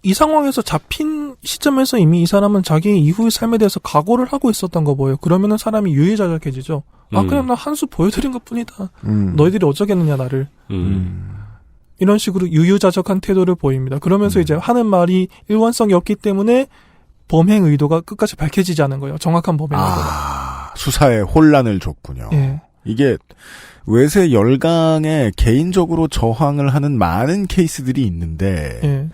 이 상황에서 잡힌 시점에서 이미 이 사람은 자기 이후의 삶에 대해서 각오를 하고 있었던 거 보여요. 그러면은 사람이 유유자적해지죠. 그냥 나 한 수 보여드린 것뿐이다. 너희들이 어쩌겠느냐 나를. 이런 식으로 유유자적한 태도를 보입니다. 그러면서 이제 하는 말이 일관성이 없기 때문에 범행 의도가 끝까지 밝혀지지 않은 거예요. 정확한 범행 의도가. 수사에 혼란을 줬군요. 예. 이게 외세 열강에 개인적으로 저항을 하는 많은 케이스들이 있는데 예.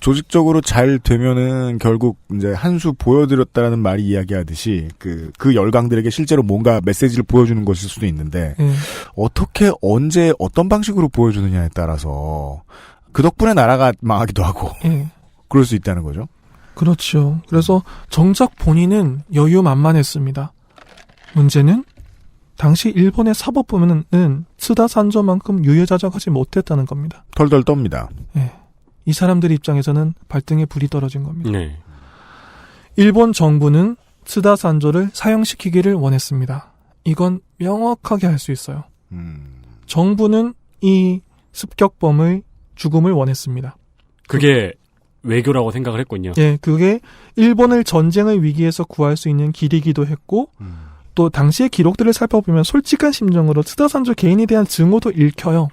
조직적으로 잘 되면은 결국 이제 한 수 보여드렸다라는 말이 이야기하듯이 그 열강들에게 실제로 뭔가 메시지를 보여주는 것일 수도 있는데 예. 어떻게 언제 어떤 방식으로 보여주느냐에 따라서 그 덕분에 나라가 망하기도 하고 예. 그럴 수 있다는 거죠. 그렇죠. 그래서 정작 본인은 여유만만했습니다. 문제는 당시 일본의 사법부는 츠다 산조만큼 유유자적하지 못했다는 겁니다. 덜덜 떱니다. 예. 이 사람들 입장에서는 발등에 불이 떨어진 겁니다. 네. 일본 정부는 츠다 산조를 사형시키기를 원했습니다. 이건 명확하게 할 수 있어요. 정부는 이 습격범의 죽음을 원했습니다. 그게 외교라고 생각을 했군요. 예, 그게 일본을 전쟁의 위기에서 구할 수 있는 길이기도 했고 또 당시의 기록들을 살펴보면 솔직한 심정으로 츠다 산조 개인에 대한 증오도 읽혀요.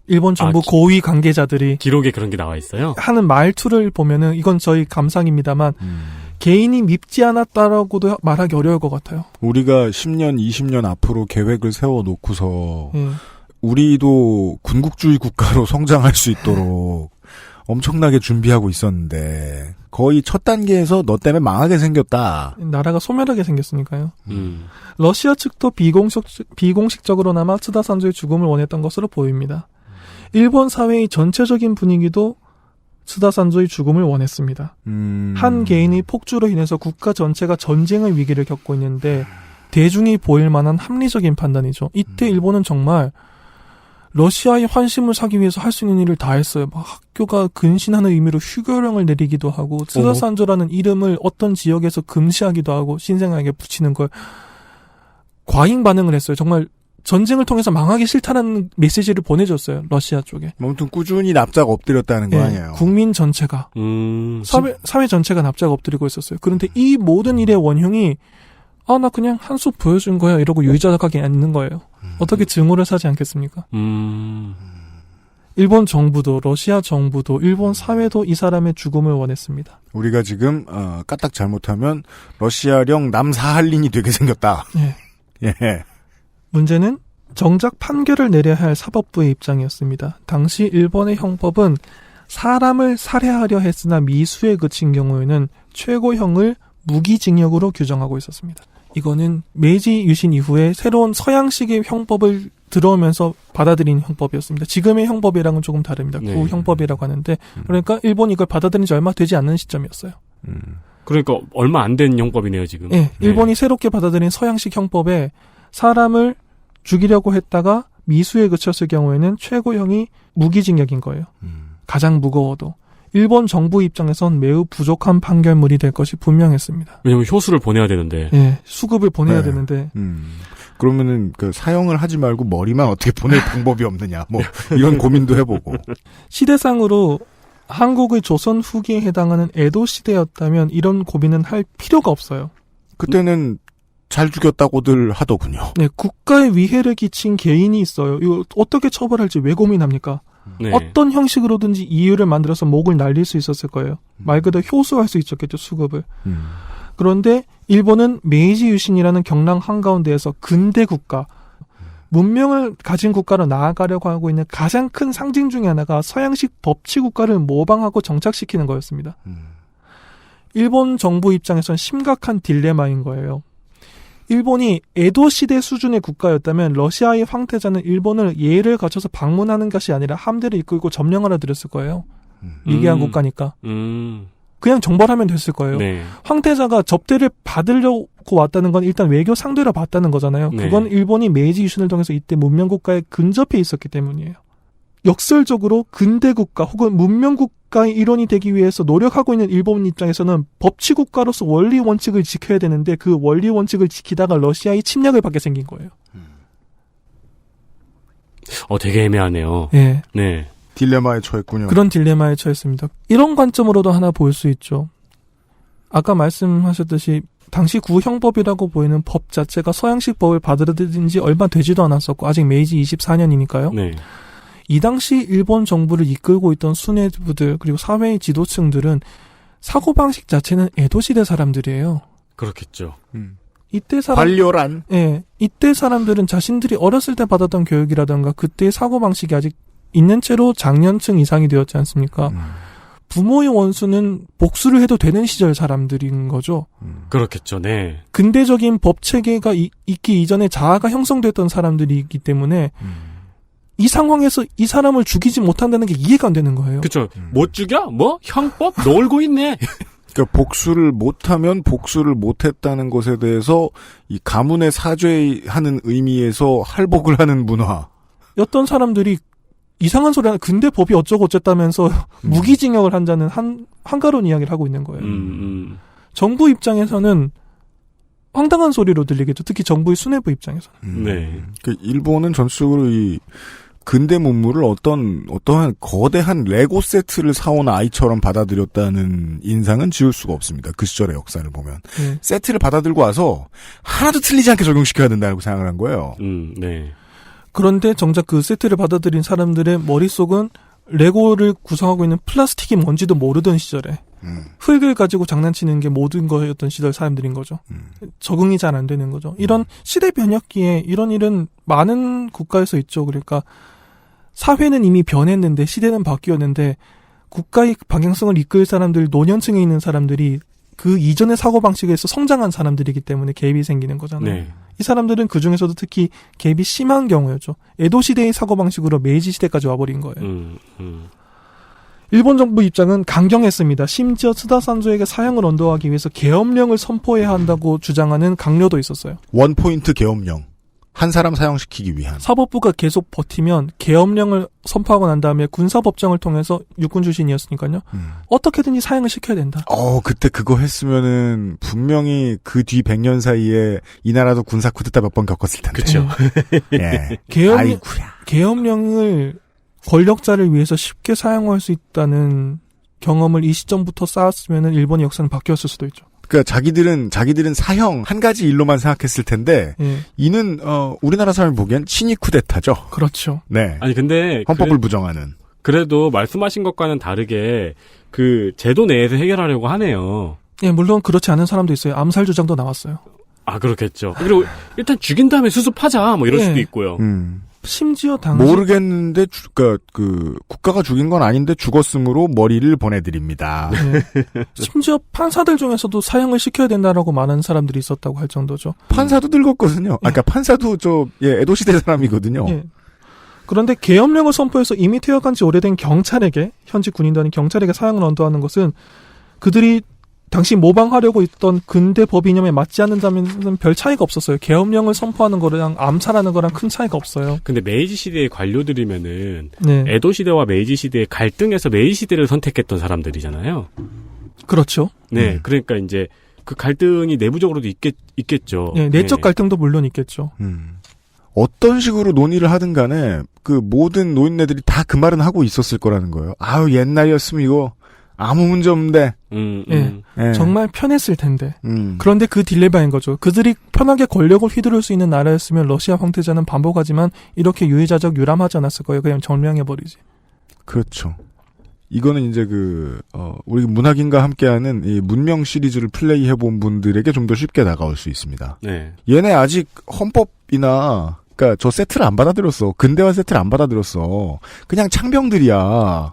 일본 정부 고위 관계자들이 기록에 그런 게 나와 있어요? 하는 말투를 보면은 이건 저희 감상입니다만 개인이 밉지 않았다라고도 말하기 어려울 것 같아요. 우리가 10년, 20년 앞으로 계획을 세워놓고서 예. 우리도 군국주의 국가로 성장할 수 있도록 엄청나게 준비하고 있었는데 거의 첫 단계에서 너 때문에 망하게 생겼다. 나라가 소멸하게 생겼으니까요. 러시아 측도 비공식적으로나마 츠다 산조의 죽음을 원했던 것으로 보입니다. 일본 사회의 전체적인 분위기도 츠다 산조의 죽음을 원했습니다. 한 개인의 폭주로 인해서 국가 전체가 전쟁의 위기를 겪고 있는데 대중이 보일 만한 합리적인 판단이죠. 이때 일본은 정말 러시아의 환심을 사기 위해서 할 수 있는 일을 다 했어요. 막 학교가 근신하는 의미로 휴교령을 내리기도 하고 츠다 산조라는 이름을 어떤 지역에서 금시하기도 하고 신생아에게 붙이는 걸 과잉 반응을 했어요. 정말 전쟁을 통해서 망하기 싫다는 메시지를 보내줬어요. 러시아 쪽에. 아무튼 꾸준히 납작 엎드렸다는 거 아니에요. 국민 전체가. 사회 전체가 납작 엎드리고 있었어요. 그런데 이 모든 일의 원흉이 나 그냥 한 수 보여준 거야 이러고 유유자적하게 앉는 거예요. 어떻게 증오를 사지 않겠습니까? 일본 정부도 러시아 정부도 일본 사회도 이 사람의 죽음을 원했습니다. 우리가 지금 까딱 잘못하면 러시아령 남사할린이 되게 생겼다. 예. 예. 문제는 정작 판결을 내려야 할 사법부의 입장이었습니다. 당시 일본의 형법은 사람을 살해하려 했으나 미수에 그친 경우에는 최고형을 무기징역으로 규정하고 있었습니다. 이거는 메이지 유신 이후에 새로운 서양식의 형법을 들어오면서 받아들인 형법이었습니다. 지금의 형법이랑은 조금 다릅니다. 네. 구형법이라고 하는데 그러니까 일본이 이걸 받아들인 지 얼마 되지 않는 시점이었어요. 그러니까 얼마 안 된 형법이네요, 지금. 네, 일본이 새롭게 받아들인 서양식 형법에 사람을 죽이려고 했다가 미수에 그쳤을 경우에는 최고형이 무기징역인 거예요. 가장 무거워도. 일본 정부 입장에선 매우 부족한 판결물이 될 것이 분명했습니다. 왜냐면 효수를 보내야 되는데. 예, 수급을 보내야 되는데. 그러면은 그 사형을 하지 말고 머리만 어떻게 보낼 방법이 없느냐. 뭐 이런 고민도 해보고. 시대상으로 한국의 조선 후기에 해당하는 에도 시대였다면 이런 고민은 할 필요가 없어요. 그때는 잘 죽였다고들 하더군요. 네, 국가에 위해를 끼친 개인이 있어요. 이거 어떻게 처벌할지 왜 고민합니까? 네. 어떤 형식으로든지 이유를 만들어서 목을 날릴 수 있었을 거예요. 말 그대로 효소할 수 있었겠죠, 수급을. 그런데 일본은 메이지 유신이라는 경랑 한가운데에서 근대 국가, 문명을 가진 국가로 나아가려고 하고 있는 가장 큰 상징 중에 하나가 서양식 법치 국가를 모방하고 정착시키는 거였습니다. 일본 정부 입장에선 심각한 딜레마인 거예요. 일본이 에도 시대 수준의 국가였다면 러시아의 황태자는 일본을 예를 갖춰서 방문하는 것이 아니라 함대를 이끌고 점령하러 들였을 거예요. 위기한 국가니까. 그냥 정벌하면 됐을 거예요. 네. 황태자가 접대를 받으려고 왔다는 건 일단 외교 상대로 봤다는 거잖아요. 네. 그건 일본이 메이지 유신을 통해서 이때 문명국가에 근접해 있었기 때문이에요. 역설적으로 근대국가 혹은 문명국가의 일원이 되기 위해서 노력하고 있는 일본 입장에서는 법치국가로서 원리 원칙을 지켜야 되는데 그 원리 원칙을 지키다가 러시아의 침략을 받게 생긴 거예요. 되게 애매하네요. 예. 네. 딜레마에 처했군요. 그런 딜레마에 처했습니다. 이런 관점으로도 하나 볼 수 있죠. 아까 말씀하셨듯이 당시 구형법이라고 보이는 법 자체가 서양식 법을 받아들인 지 얼마 되지도 않았었고 아직 메이지 24년이니까요. 네. 이 당시 일본 정부를 이끌고 있던 수뇌부들 그리고 사회의 지도층들은 사고방식 자체는 에도시대 사람들이에요. 그렇겠죠. 이때 관료란. 예, 이때 사람들은 자신들이 어렸을 때 받았던 교육이라든가 그때의 사고방식이 아직 있는 채로 장년층 이상이 되었지 않습니까? 부모의 원수는 복수를 해도 되는 시절 사람들인 거죠. 그렇겠죠. 네. 근대적인 법 체계가 있기 이전에 자아가 형성됐던 사람들이기 때문에 이 상황에서 이 사람을 죽이지 못한다는 게 이해가 안 되는 거예요. 그렇죠. 못 죽여? 뭐? 형법? 놀고 있네. 그러니까 복수를 못하면 복수를 못했다는 것에 대해서 이 가문에 사죄하는 의미에서 할복을 하는 문화. 어떤 사람들이 이상한 소리 하는 근데 법이 어쩌고 어쨌다면서 무기징역을 한다는 한가로운 이야기를 하고 있는 거예요. 정부 입장에서는 황당한 소리로 들리겠죠. 특히 정부의 수뇌부 입장에서는. 네. 그 일본은 전적으로 이 근대 문물을 어떠한 거대한 레고 세트를 사온 아이처럼 받아들였다는 인상은 지울 수가 없습니다. 그 시절의 역사를 보면. 네. 세트를 받아들고 와서 하나도 틀리지 않게 적용시켜야 된다고 생각을 한 거예요. 네. 그런데 정작 그 세트를 받아들인 사람들의 머릿속은 레고를 구성하고 있는 플라스틱이 뭔지도 모르던 시절에 흙을 가지고 장난치는 게 모든 거였던 시절 사람들인 거죠. 적응이 잘 안 되는 거죠. 이런 시대 변혁기에 이런 일은 많은 국가에서 있죠. 그러니까 사회는 이미 변했는데 시대는 바뀌었는데 국가의 방향성을 이끌 사람들, 노년층에 있는 사람들이 그 이전의 사고방식에서 성장한 사람들이기 때문에 갭이 생기는 거잖아요. 네. 이 사람들은 그 중에서도 특히 갭이 심한 경우였죠. 에도 시대의 사고방식으로 메이지 시대까지 와버린 거예요. 일본 정부 입장은 강경했습니다. 심지어 스다산조에게 사형을 언도하기 위해서 계엄령을 선포해야 한다고 주장하는 강요도 있었어요. 원포인트 계엄령. 한 사람 사형시키기 위한. 사법부가 계속 버티면 계엄령을 선포하고 난 다음에 군사법정을 통해서 육군 출신이었으니까요. 어떻게든지 사형을 시켜야 된다. 그때 그거 했으면은 분명히 그 뒤 100년 사이에 이 나라도 군사 쿠데타 몇 번 겪었을 텐데. 그렇죠. 예. 계엄령을 권력자를 위해서 쉽게 사용할 수 있다는 경험을 이 시점부터 쌓았으면은 일본의 역사는 바뀌었을 수도 있죠. 그러니까 자기들은 사형 한 가지 일로만 생각했을 텐데 이는 우리나라 사람이 보기엔 친위 쿠데타죠. 그렇죠. 네. 아니 근데 헌법을 부정하는. 그래도 말씀하신 것과는 다르게 그 제도 내에서 해결하려고 하네요. 예, 물론 그렇지 않은 사람도 있어요. 암살 주장도 나왔어요. 아, 그렇겠죠. 그리고 일단 죽인 다음에 수습하자 뭐 이럴 수도 있고요. 심지어 당시 모르겠는데 국가가 죽인 건 아닌데 죽었으므로 머리를 보내드립니다. 네. 심지어 판사들 중에서도 사형을 시켜야 된다라고 말하는 사람들이 있었다고 할 정도죠. 판사도 늙었거든요. 그러니까 판사도 에도 시대 사람이거든요. 예. 그런데 계엄령을 선포해서 이미 퇴역한 지 오래된 경찰에게 현직 군인단인 경찰에게 사형을 언도하는 것은 그들이 당시 모방하려고 있던 근대 법 이념에 맞지 않는다면 별 차이가 없었어요. 계엄령을 선포하는 거랑 암살하는 거랑 큰 차이가 없어요. 근데 메이지 시대의 관료들이면은 네. 에도 시대와 메이지 시대의 갈등에서 메이지 시대를 선택했던 사람들이잖아요. 그렇죠. 네, 그러니까 이제 그 갈등이 내부적으로도 있겠죠. 네, 내적 갈등도 물론 있겠죠. 어떤 식으로 논의를 하든 간에 그 모든 노인네들이 다 그 말은 하고 있었을 거라는 거예요. 아유 옛날이었으면 이거 아무 문제 없는데. 예. 정말 편했을 텐데. 그런데 그 딜레마인 거죠. 그들이 편하게 권력을 휘두를 수 있는 나라였으면 러시아 황태자는 반복하지만 이렇게 유의자적 유람하지 않았을 거예요. 그냥 점령해버리지. 그렇죠. 이거는 이제 우리 문학인과 함께하는 이 문명 시리즈를 플레이해본 분들에게 좀 더 쉽게 다가올 수 있습니다. 네. 얘네 아직 헌법이나, 그니까 저 세트를 안 받아들였어. 근대화 세트를 안 받아들였어. 그냥 창병들이야.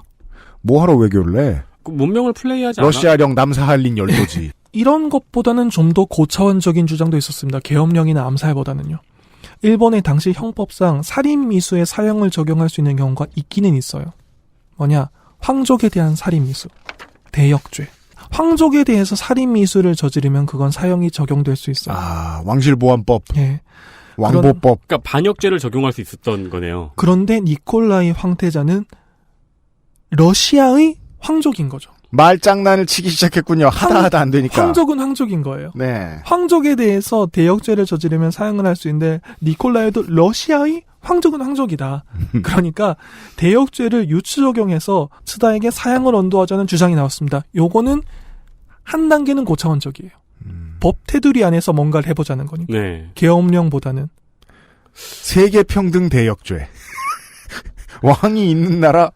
뭐하러 외교를 해? 그 문명을 플레이하지 않아? 러시아령 남사할린 열도지. 이런 것보다는 좀 더 고차원적인 주장도 있었습니다. 계엄령이나 암살보다는요. 일본의 당시 형법상 살인미수의 사형을 적용할 수 있는 경우가 있기는 있어요. 뭐냐? 황족에 대한 살인미수. 대역죄. 황족에 대해서 살인미수를 저지르면 그건 사형이 적용될 수 있어요. 아, 왕실보안법. 예. 왕보법. 그러니까 반역죄를 적용할 수 있었던 거네요. 그런데 니콜라이 황태자는 러시아의 황족인 거죠. 말장난을 치기 시작했군요. 하다 안 되니까. 황족은 황족인 거예요. 네. 황족에 대해서 대역죄를 저지르면 사형을 할 수 있는데 니콜라이도 러시아의 황족은 황족이다. 그러니까 대역죄를 유추 적용해서 츠다에게 사형을 언도하자는 주장이 나왔습니다. 요거는 한 단계는 고차원적이에요. 법 테두리 안에서 뭔가를 해보자는 거니까. 네. 계엄령보다는. 세계평등 대역죄. 왕이 있는 나라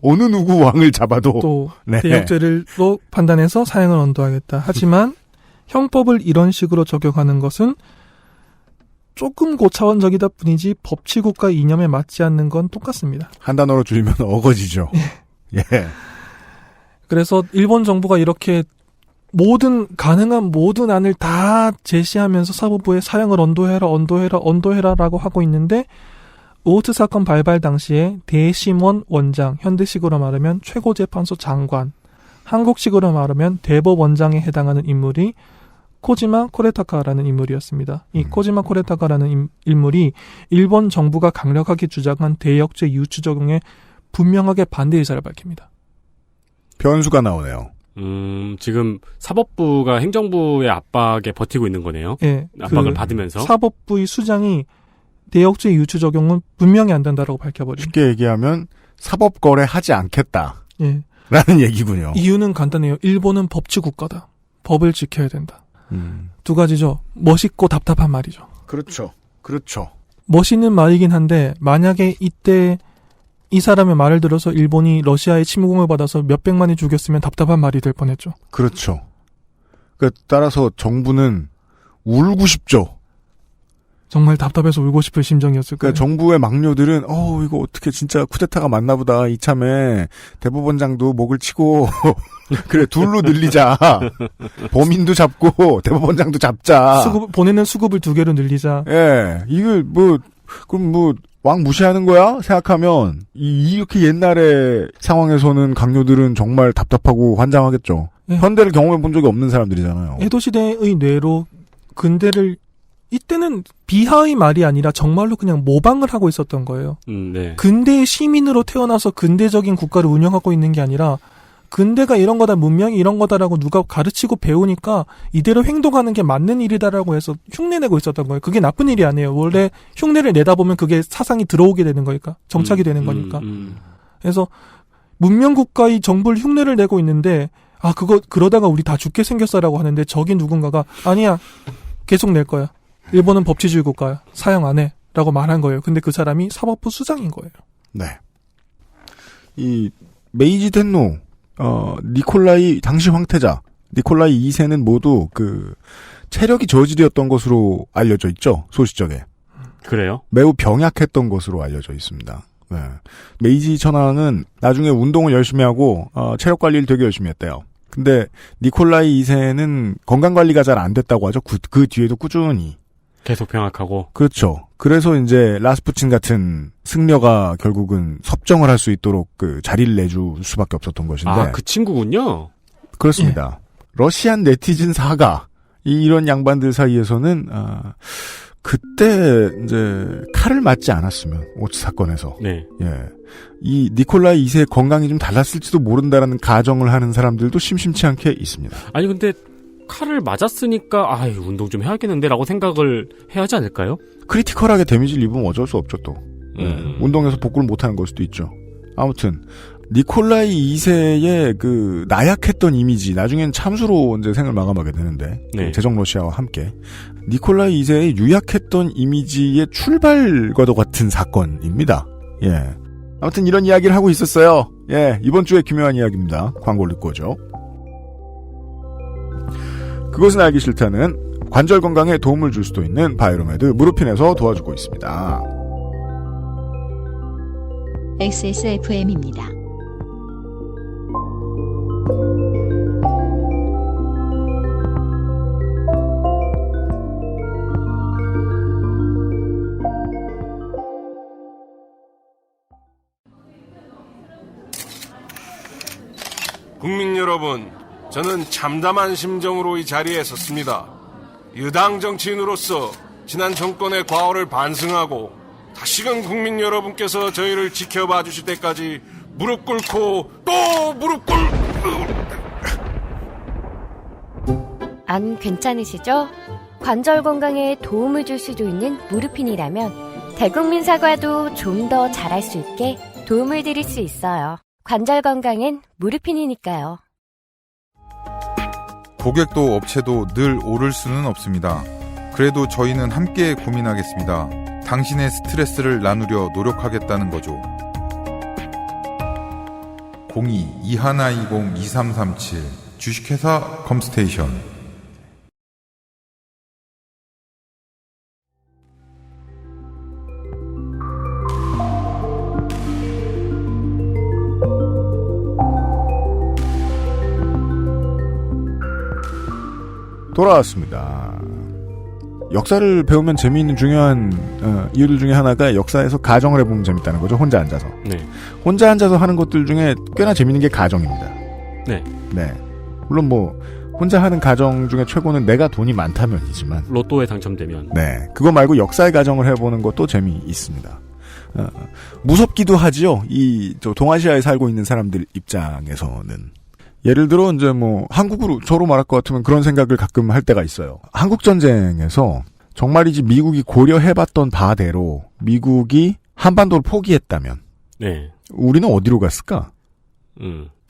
어느 누구 왕을 잡아도 또 네. 대역죄를 또 판단해서 사형을 언도하겠다. 하지만 형법을 이런 식으로 적용하는 것은 조금 고차원적이다 뿐이지 법치국가 이념에 맞지 않는 건 똑같습니다. 한 단어로 줄이면 어거지죠. 예. 그래서 일본 정부가 이렇게 가능한 모든 안을 다 제시하면서 사법부에 사형을 언도해라라고 하고 있는데 오우츠 사건 발발 당시에 대심원 원장, 현대식으로 말하면 최고재판소 장관, 한국식으로 말하면 대법원장에 해당하는 인물이 코지마 코레타카라는 인물이었습니다. 이 코지마 코레타카라는 인물이 일본 정부가 강력하게 주장한 대역죄 유추 적용에 분명하게 반대 의사를 밝힙니다. 변수가 나오네요. 지금 사법부가 행정부의 압박에 버티고 있는 거네요. 예, 압박을 받으면서. 사법부의 수장이 대역죄 유추 적용은 분명히 안 된다라고 밝혀버립니다. 쉽게 얘기하면 사법거래 하지 않겠다. 예. 라는 얘기군요. 이유는 간단해요. 일본은 법치국가다. 법을 지켜야 된다. 두 가지죠. 멋있고 답답한 말이죠. 그렇죠. 그렇죠. 멋있는 말이긴 한데 만약에 이때 이 사람의 말을 들어서 일본이 러시아의 침공을 받아서 몇백만이 죽였으면 답답한 말이 될 뻔했죠. 그렇죠. 따라서 정부는 울고 싶죠. 정말 답답해서 울고 싶을 심정이었을 거예요. 그러니까 정부의 막료들은 이거 어떻게 진짜 쿠데타가 맞나 보다. 이참에 대법원장도 목을 치고 그래 둘로 늘리자. 범인도 잡고 대법원장도 잡자. 보내는 수급을 2개로 늘리자. 예. 이걸 그럼 왕 무시하는 거야? 생각하면 이렇게 옛날의 상황에서는 강요들은 정말 답답하고 환장하겠죠. 예. 현대를 경험해 본 적이 없는 사람들이잖아요. 에도 시대의 뇌로 근대를 이때는 비하의 말이 아니라 정말로 그냥 모방을 하고 있었던 거예요. 네. 근대의 시민으로 태어나서 근대적인 국가를 운영하고 있는 게 아니라 근대가 이런 거다, 문명이 이런 거다라고 누가 가르치고 배우니까 이대로 행동하는 게 맞는 일이다라고 해서 흉내내고 있었던 거예요. 그게 나쁜 일이 아니에요. 원래 흉내를 내다 보면 그게 사상이 들어오게 되는 거니까. 정착이 되는 거니까. 그래서 문명 국가의 정부를 흉내를 내고 있는데 그러다가 우리 다 죽게 생겼어라고 하는데 저기 누군가가 아니야. 계속 낼 거야. 일본은 법치주의 국가야. 사형 안 해. 라고 말한 거예요. 근데 그 사람이 사법부 수장인 거예요. 네. 이 메이지 텐노, 니콜라이 당시 황태자, 니콜라이 2세는 모두 체력이 저질이었던 것으로 알려져 있죠. 소시적에. 그래요? 매우 병약했던 것으로 알려져 있습니다. 네. 메이지 천황은 나중에 운동을 열심히 하고 체력 관리를 되게 열심히 했대요. 근데 니콜라이 2세는 건강 관리가 잘 안 됐다고 하죠. 그 뒤에도 꾸준히. 계속 병약하고. 그렇죠. 그래서 이제 라스푸친 같은 승려가 결국은 섭정을 할 수 있도록 자리를 내줄 수밖에 없었던 것인데. 그 친구군요. 그렇습니다. 예. 러시안 네티즌 사가 이런 양반들 사이에서는 그때 이제 칼을 맞지 않았으면 오츠 사건에서 네. 예. 이 니콜라이 2세의 건강이 좀 달랐을지도 모른다라는 가정을 하는 사람들도 심심치 않게 있습니다. 아니 근데 칼을 맞았으니까 운동 좀 해야겠는데라고 생각을 해야 하지 않을까요? 크리티컬하게 데미지를 입으면 어쩔 수 없죠 또. 운동에서 복구를 못하는 걸 수도 있죠. 아무튼 니콜라이 2세의 나약했던 이미지 나중엔 참수로 이제 생을 마감하게 되는데 네. 제정 러시아와 함께 니콜라이 2세의 유약했던 이미지의 출발과도 같은 사건입니다. 예. 아무튼 이런 이야기를 하고 있었어요. 예, 이번 주에 기묘한 이야기입니다. 광고를 듣고 오죠. 그것은 알기 싫다는 관절 건강에 도움을 줄 수도 있는 바이로메드 무르핀에서 도와주고 있습니다. XSFM입니다. 국민 여러분, 저는 참담한 심정으로 이 자리에 섰습니다. 여당 정치인으로서 지난 정권의 과오를 반성하고 다시금 국민 여러분께서 저희를 지켜봐 주실 때까지 무릎 꿇고 또 무릎 안 괜찮으시죠? 관절 건강에 도움을 줄 수도 있는 무르핀이라면 대국민 사과도 좀 더 잘할 수 있게 도움을 드릴 수 있어요. 관절 건강엔 무르핀이니까요. 고객도 업체도 늘 오를 수는 없습니다. 그래도 저희는 함께 고민하겠습니다. 당신의 스트레스를 나누려 노력하겠다는 거죠. 02-2120-2337 주식회사 컴스테이션. 돌아왔습니다. 역사를 배우면 재미있는 중요한 이유들 중에 하나가 역사에서 가정을 해보면 재밌다는 거죠. 혼자 앉아서. 네. 혼자 앉아서 하는 것들 중에 꽤나 재밌는 게 가정입니다. 네. 네. 물론 뭐 혼자 하는 가정 중에 최고는 내가 돈이 많다면이지만 로또에 당첨되면. 네. 그거 말고 역사의 가정을 해보는 것도 재미있습니다. 무섭기도 하지요. 저 동아시아에 살고 있는 사람들 입장에서는. 예를 들어 이제 뭐 한국으로 저로 말할 것 같으면 그런 생각을 가끔 할 때가 있어요. 한국 전쟁에서 정말이지 미국이 고려해봤던 바대로 미국이 한반도를 포기했다면, 네. 우리는 어디로 갔을까?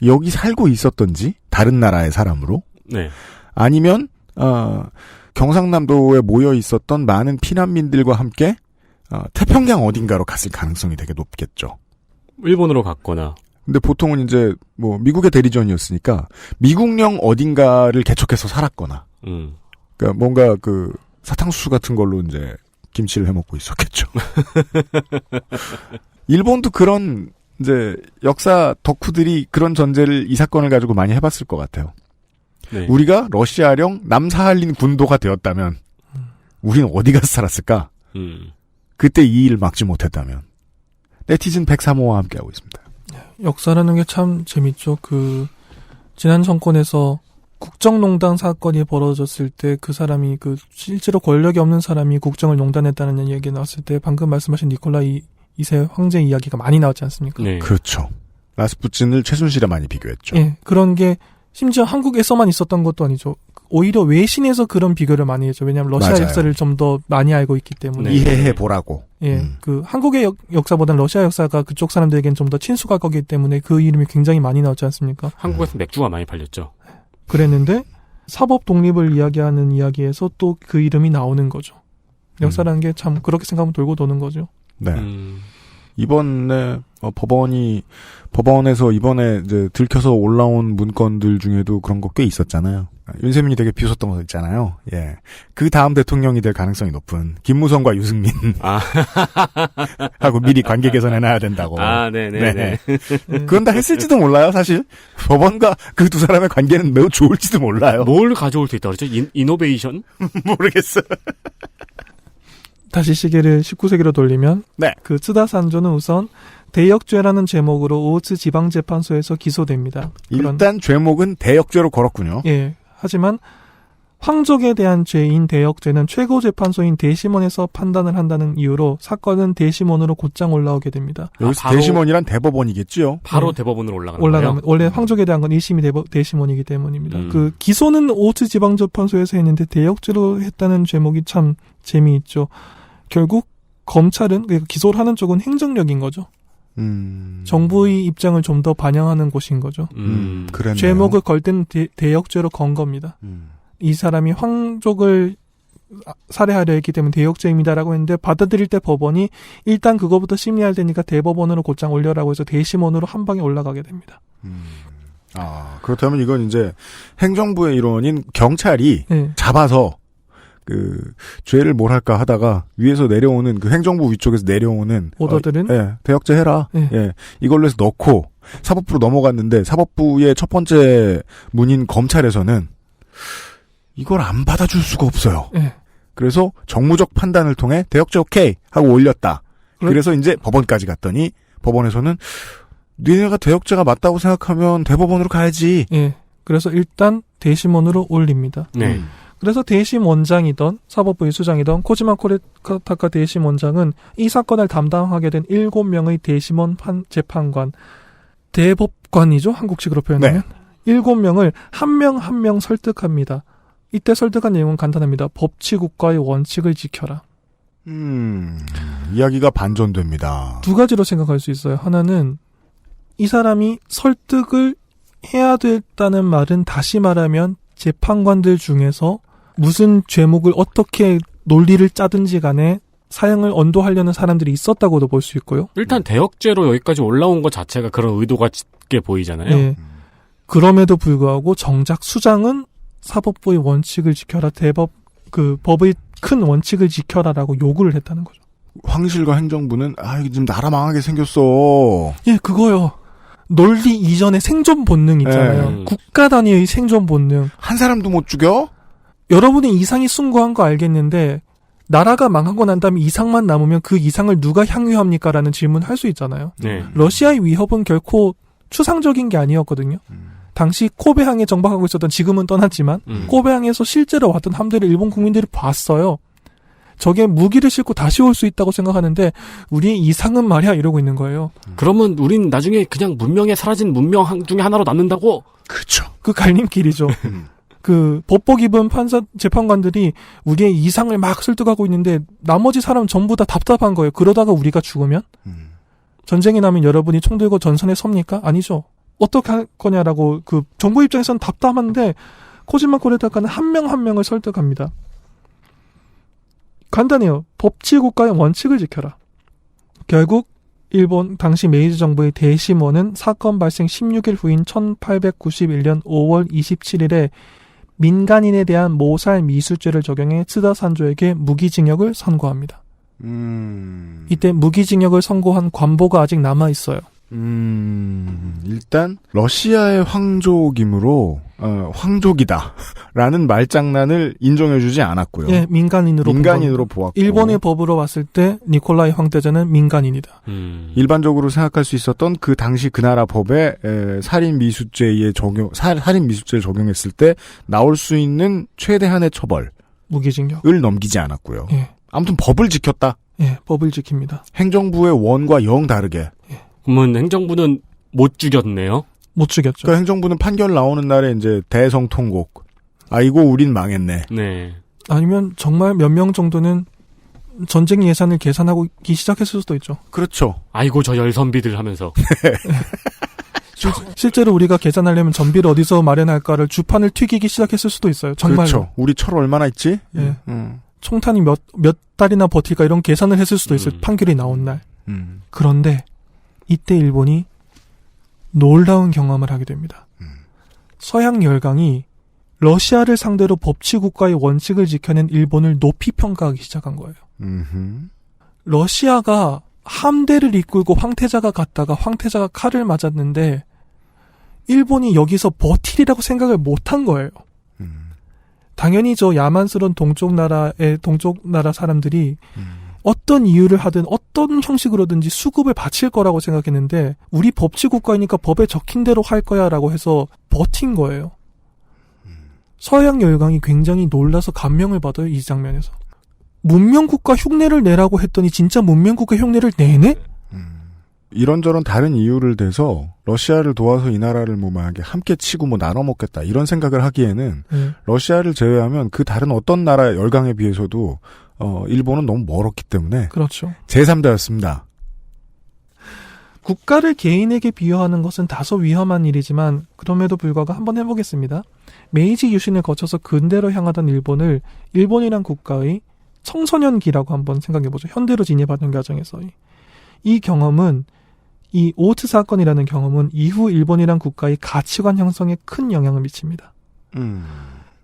여기 살고 있었던지 다른 나라의 사람으로, 네. 아니면 경상남도에 모여 있었던 많은 피난민들과 함께 태평양 어딘가로 갔을 가능성이 되게 높겠죠. 일본으로 갔거나. 근데 보통은 이제 뭐 미국의 대리전이었으니까 미국령 어딘가를 개척해서 살았거나, 그러니까 뭔가 그 사탕수수 같은 걸로 이제 김치를 해먹고 있었겠죠. 일본도 그런 이제 역사 덕후들이 그런 전제를 이 사건을 가지고 많이 해봤을 것 같아요. 네. 우리가 러시아령 남사할린 군도가 되었다면 우리는 어디 가서 살았을까? 그때 이 일을 막지 못했다면. 네티즌 103호와 함께하고 있습니다. 역사라는 게 참 재밌죠. 지난 정권에서 국정농단 사건이 벌어졌을 때 그 사람이 실제로 권력이 없는 사람이 국정을 농단했다는 얘기 나왔을 때 방금 말씀하신 니콜라 2세 황제 이야기가 많이 나왔지 않습니까? 네. 그렇죠. 라스푸틴을 최순실에 많이 비교했죠. 예, 그런 게 심지어 한국에서만 있었던 것도 아니죠. 오히려 외신에서 그런 비교를 많이 했죠. 왜냐하면 러시아 맞아요. 역사를 좀 더 많이 알고 있기 때문에. 이해해 보라고. 예, 한국의 역사보다는 러시아 역사가 그쪽 사람들에겐 좀 더 친숙할 거기 때문에 그 이름이 굉장히 많이 나왔지 않습니까? 한국에서 맥주가 많이 팔렸죠. 그랬는데 사법 독립을 이야기하는 이야기에서 또 그 이름이 나오는 거죠. 역사라는 게 참 그렇게 생각하면 돌고 도는 거죠. 네. 이번에 법원에서 이번에 이제 들켜서 올라온 문건들 중에도 그런 거 꽤 있었잖아요. 윤세민이 되게 비웃었던 거 있잖아요. 예. 그 다음 대통령이 될 가능성이 높은 김무성과 유승민. 하고 미리 관계 개선해놔야 된다고. 네네네. 그건 다 했을지도 몰라요, 사실. 법원과 그 두 사람의 관계는 매우 좋을지도 몰라요. 뭘 가져올 수 있다 그러죠? 이노베이션? 모르겠어요. 다시 시계를 19세기로 돌리면 네. 그 츠다 산조는 우선 대역죄라는 제목으로 오우츠 지방재판소에서 기소됩니다. 일단 죄목은 대역죄로 걸었군요. 예. 하지만 황족에 대한 죄인 대역죄는 최고재판소인 대심원에서 판단을 한다는 이유로 사건은 대심원으로 곧장 올라오게 됩니다. 여기서 대심원이란 대법원이겠지요. 바로 네. 대법원으로 올라가면 원래 황족에 대한 건 1심이 대심원이기 때문입니다. 그 기소는 오우츠 지방재판소에서 했는데 대역죄로 했다는 제목이 참 재미있죠. 결국 검찰은 기소를 하는 쪽은 행정력인 거죠. 정부의 입장을 좀 더 반영하는 곳인 거죠. 그랬네요. 죄목을 걸 때는 대역죄로 건 겁니다. 이 사람이 황족을 살해하려 했기 때문에 대역죄입니다라고 했는데 받아들일 때 법원이 일단 그거부터 심리할 테니까 대법원으로 곧장 올려라고 해서 대심원으로 한 방에 올라가게 됩니다. 그렇다면 이건 이제 행정부의 일원인 경찰이 네. 잡아서 죄를 뭘 할까 하다가 위에서 내려오는 그 행정부 위쪽에서 내려오는 오더들은 대역죄 해라. 네. 예. 이걸로 해서 넣고 사법부로 넘어갔는데 사법부의 첫 번째 문인 검찰에서는 이걸 안 받아줄 수가 없어요. 네. 그래서 정무적 판단을 통해 대역죄 오케이 하고 올렸다. 그래서 이제 법원까지 갔더니 법원에서는 니네가 대역죄가 맞다고 생각하면 대법원으로 가야지. 예. 그래서 일단 대심원으로 올립니다. 네. 그래서 대심원장이던 사법부의 수장이던 코지마 코레타카 대심원장은 이 사건을 담당하게 된 7명의 대심원 재판관, 대법관이죠. 한국식으로 표현하면. 7명을 한 명 한 명 설득합니다. 이때 설득한 내용은 간단합니다. 법치국가의 원칙을 지켜라. 이야기가 반전됩니다. 두 가지로 생각할 수 있어요. 하나는 이 사람이 설득을 해야 됐다는 말은 다시 말하면 재판관들 중에서 무슨 죄목을 어떻게 논리를 짜든지 간에 사형을 언도하려는 사람들이 있었다고도 볼 수 있고요. 일단 대역죄로 여기까지 올라온 것 자체가 그런 의도가 짙게 보이잖아요. 네. 그럼에도 불구하고 정작 수장은 사법부의 원칙을 지켜라, 법의 큰 원칙을 지켜라라고 요구를 했다는 거죠. 황실과 행정부는 이거 지금 나라 망하게 생겼어. 예, 그거요. 논리 이전의 생존 본능 있잖아요. 국가 단위의 생존 본능. 한 사람도 못 죽여? 여러분이 이상이 숭고한 거 알겠는데 나라가 망하고 난 다음에 이상만 남으면 그 이상을 누가 향유합니까? 라는 질문을 할 수 있잖아요. 네. 러시아의 위협은 결코 추상적인 게 아니었거든요. 당시 코베항에 정박하고 있었던, 지금은 떠났지만 코베항에서 실제로 왔던 함대를 일본 국민들이 봤어요. 저게 무기를 싣고 다시 올 수 있다고 생각하는데 우리의 이상은 말이야 이러고 있는 거예요. 그러면 우린 나중에 그냥 문명에 사라진 문명 중에 하나로 남는다고? 그렇죠. 그 갈림길이죠. 그 법복 입은 재판관들이 우리의 이상을 막 설득하고 있는데 나머지 사람 전부 다 답답한 거예요. 그러다가 우리가 죽으면? 전쟁이 나면 여러분이 총 들고 전선에 섭니까? 아니죠. 어떻게 할 거냐라고 그 정부 입장에서는 답답한데 코지마 코레타카는 한 명 한 명을 설득합니다. 간단해요. 법치국가의 원칙을 지켜라. 결국 일본 당시 메이지 정부의 대심원은 사건 발생 16일 후인 1891년 5월 27일에 민간인에 대한 모살 미수죄를 적용해 츠다 산조에게 무기징역을 선고합니다. 이때 무기징역을 선고한 관보가 아직 남아 있어요. 일단 러시아의 황족이므로 황족이다라는 말장난을 인정해주지 않았고요. 예, 민간인으로 보았고 일본의 법으로 봤을 때 니콜라이 황태자는 민간인이다. 일반적으로 생각할 수 있었던 그 당시 그 나라 법에 살인 미수죄를 적용했을 때 나올 수 있는 최대한의 처벌 무기징역을 넘기지 않았고요. 예. 아무튼 법을 지켰다. 예, 법을 지킵니다. 행정부의 원과 영 다르게. 예. 그러면 행정부는 못 죽였네요? 못 죽였죠. 그러니까 행정부는 판결 나오는 날에 이제 대성통곡. 아이고 우린 망했네. 네. 아니면 정말 몇 명 정도는 전쟁 예산을 계산하기 시작했을 수도 있죠. 그렇죠. 아이고 저 열선비들 하면서. 실제로 우리가 계산하려면 전비를 어디서 마련할까를 주판을 튀기기 시작했을 수도 있어요. 정말로. 그렇죠. 우리 철 얼마나 있지? 예. 총탄이 몇 달이나 버틸까 이런 계산을 했을 수도 있어요. 판결이 나온 날. 그런데 이때 일본이 놀라운 경험을 하게 됩니다. 서양 열강이 러시아를 상대로 법치국가의 원칙을 지켜낸 일본을 높이 평가하기 시작한 거예요. 러시아가 함대를 이끌고 황태자가 갔다가 황태자가 칼을 맞았는데 일본이 여기서 버틸이라고 생각을 못한 거예요. 당연히 저 야만스러운 동쪽 나라 사람들이 어떤 이유를 하든 어떤 형식으로든지 수급을 바칠 거라고 생각했는데 우리 법치국가이니까 법에 적힌 대로 할 거야 라고 해서 버틴 거예요. 서양 열강이 굉장히 놀라서 감명을 받아요. 이 장면에서. 문명국가 흉내를 내라고 했더니 진짜 문명국가 흉내를 내네? 이런저런 다른 이유를 대서 러시아를 도와서 이 나라를 만약에 함께 치고 나눠 먹겠다 이런 생각을 하기에는 러시아를 제외하면 그 다른 어떤 나라 열강에 비해서도 일본은 너무 멀었기 때문에 그렇죠. 제3자였습니다. 국가를 개인에게 비유하는 것은 다소 위험한 일이지만 그럼에도 불구하고 한번 해보겠습니다. 메이지 유신을 거쳐서 근대로 향하던 일본을 일본이란 국가의 청소년기라고 한번 생각해보죠. 현대로 진입하는 과정에서. 이 경험은, 이 오트 사건이라는 경험은 이후 일본이란 국가의 가치관 형성에 큰 영향을 미칩니다.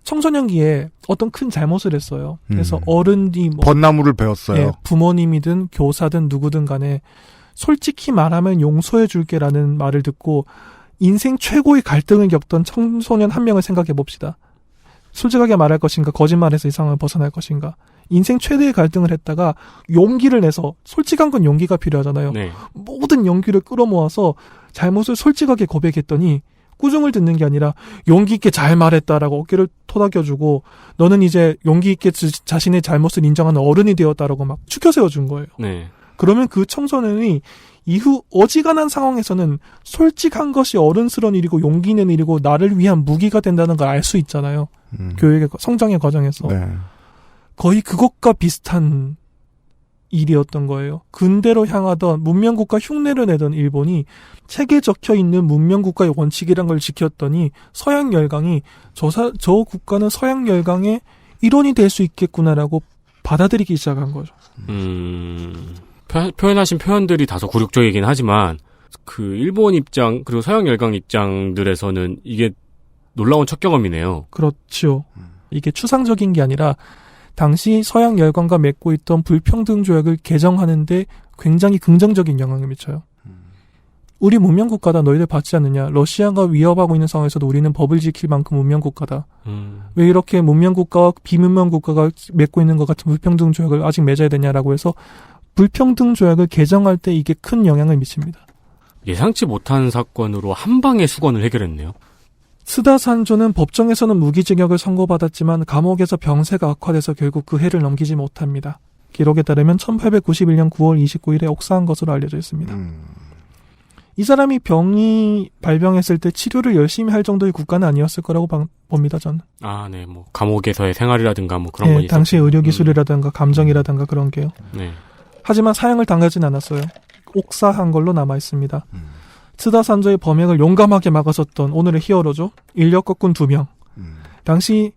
청소년기에 어떤 큰 잘못을 했어요. 그래서 어른이 벚나무를 배웠어요. 예, 부모님이든 교사든 누구든 간에 솔직히 말하면 용서해 줄게라는 말을 듣고 인생 최고의 갈등을 겪던 청소년 한 명을 생각해 봅시다. 솔직하게 말할 것인가, 거짓말해서 이 상황을 벗어날 것인가. 인생 최대의 갈등을 했다가 용기를 내서, 솔직한 건 용기가 필요하잖아요. 네. 모든 용기를 끌어모아서 잘못을 솔직하게 고백했더니 꾸중을 듣는 게 아니라 용기 있게 잘 말했다라고 어깨를 토닥여주고 너는 이제 용기 있게 자신의 잘못을 인정하는 어른이 되었다라고 막 추켜 세워준 거예요. 네. 그러면 그 청소년이 이후 어지간한 상황에서는 솔직한 것이 어른스러운 일이고 용기 있는 일이고 나를 위한 무기가 된다는 걸 알 수 있잖아요. 교육의 성장의 과정에서. 네. 거의 그것과 비슷한 일이었던 거예요. 근대로 향하던 문명국가 흉내를 내던 일본이 책에 적혀있는 문명국가의 원칙이란 걸 지켰더니 서양 열강이 저 국가는 서양 열강의 일원이 될 수 있겠구나라고 받아들이기 시작한 거죠. 표현하신 표현들이 다소 굴욕적이긴 하지만 그 일본 입장 그리고 서양 열강 입장들에서는 이게 놀라운 첫 경험이네요. 그렇죠. 이게 추상적인 게 아니라 당시 서양 열강과 맺고 있던 불평등 조약을 개정하는데 굉장히 긍정적인 영향을 미쳐요. 우리 문명국가다, 너희들 받지 않느냐. 러시아가 위협하고 있는 상황에서도 우리는 법을 지킬 만큼 문명국가다. 왜 이렇게 문명국가와 비문명국가가 맺고 있는 것 같은 불평등 조약을 아직 맺어야 되냐라고 해서 불평등 조약을 개정할 때 이게 큰 영향을 미칩니다. 예상치 못한 사건으로 한 방에 수건을 해결했네요. 스다 산조는 법정에서는 무기징역을 선고받았지만 감옥에서 병세가 악화돼서 결국 그 해를 넘기지 못합니다. 기록에 따르면 1891년 9월 29일에 옥사한 것으로 알려져 있습니다. 이 사람이 병이 발병했을 때 치료를 열심히 할 정도의 국가는 아니었을 거라고 봅니다, 저는. 아, 네, 뭐 감옥에서의 생활이라든가 뭐 그런 건 있었죠. 당시 의료기술이라든가 감정이라든가 그런 게요. 네. 하지만 사형을 당하진 않았어요. 옥사한 걸로 남아 있습니다. 스다 산조의 범행을 용감하게 막아섰던 오늘의 히어로죠. 인력 거꾼 2명. 당시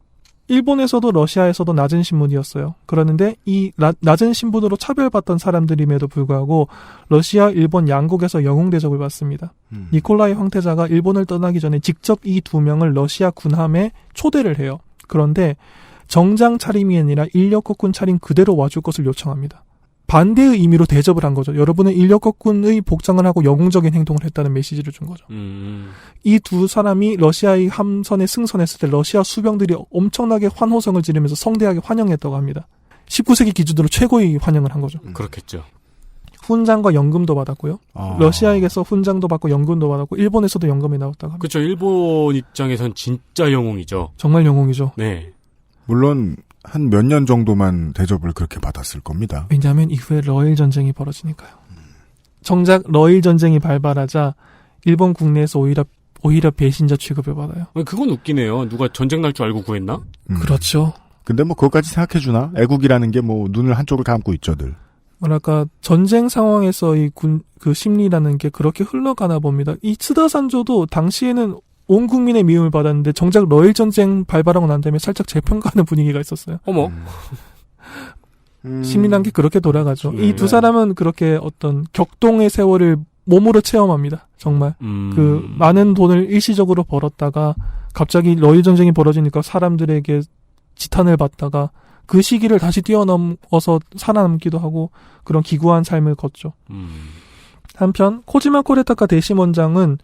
일본에서도 러시아에서도 낮은 신분이었어요. 그러는데 이 낮은 신분으로 차별받던 사람들임에도 불구하고 러시아, 일본 양국에서 영웅 대접을 받습니다. 니콜라이 황태자가 일본을 떠나기 전에 직접 이 2명을 러시아 군함에 초대를 해요. 그런데 정장 차림이 아니라 인력 거꾼 차림 그대로 와줄 것을 요청합니다. 반대의 의미로 대접을 한 거죠. 여러분은 인력 거꾼의 복장을 하고 영웅적인 행동을 했다는 메시지를 준 거죠. 이 두 사람이 러시아의 함선에 승선했을 때 러시아 수병들이 엄청나게 환호성을 지르면서 성대하게 환영했다고 합니다. 19세기 기준으로 최고의 환영을 한 거죠. 그렇겠죠. 훈장과 연금도 받았고요. 러시아에게서 훈장도 받고 연금도 받았고 일본에서도 연금이 나왔다고 합니다. 그렇죠. 일본 입장에선 진짜 영웅이죠. 정말 영웅이죠. 네. 물론 한 몇 년 정도만 대접을 그렇게 받았을 겁니다. 왜냐하면 이후에 러일 전쟁이 벌어지니까요. 정작 러일 전쟁이 발발하자 일본 국내에서 오히려 배신자 취급을 받아요. 그건 웃기네요. 누가 전쟁 날 줄 알고 구했나? 그렇죠. 근데 뭐 그것까지 생각해주나? 애국이라는 게 뭐 눈을 한쪽을 감고 있죠, 늘. 뭐랄까 전쟁 상황에서의 그 심리라는 게 그렇게 흘러가나 봅니다. 이 스다 산조도 당시에는 온 국민의 미움을 받았는데 정작 러일 전쟁 발발하고 난 다음에 살짝 재평가하는 분위기가 있었어요. 어머. 시민한 게 그렇게 돌아가죠. 이 두 사람은 그렇게 어떤 격동의 세월을 몸으로 체험합니다. 정말. 그 많은 돈을 일시적으로 벌었다가 갑자기 러일 전쟁이 벌어지니까 사람들에게 지탄을 받다가 그 시기를 다시 뛰어넘어서 살아남기도 하고 그런 기구한 삶을 걷죠. 한편 코지마 코레타카 대심원장은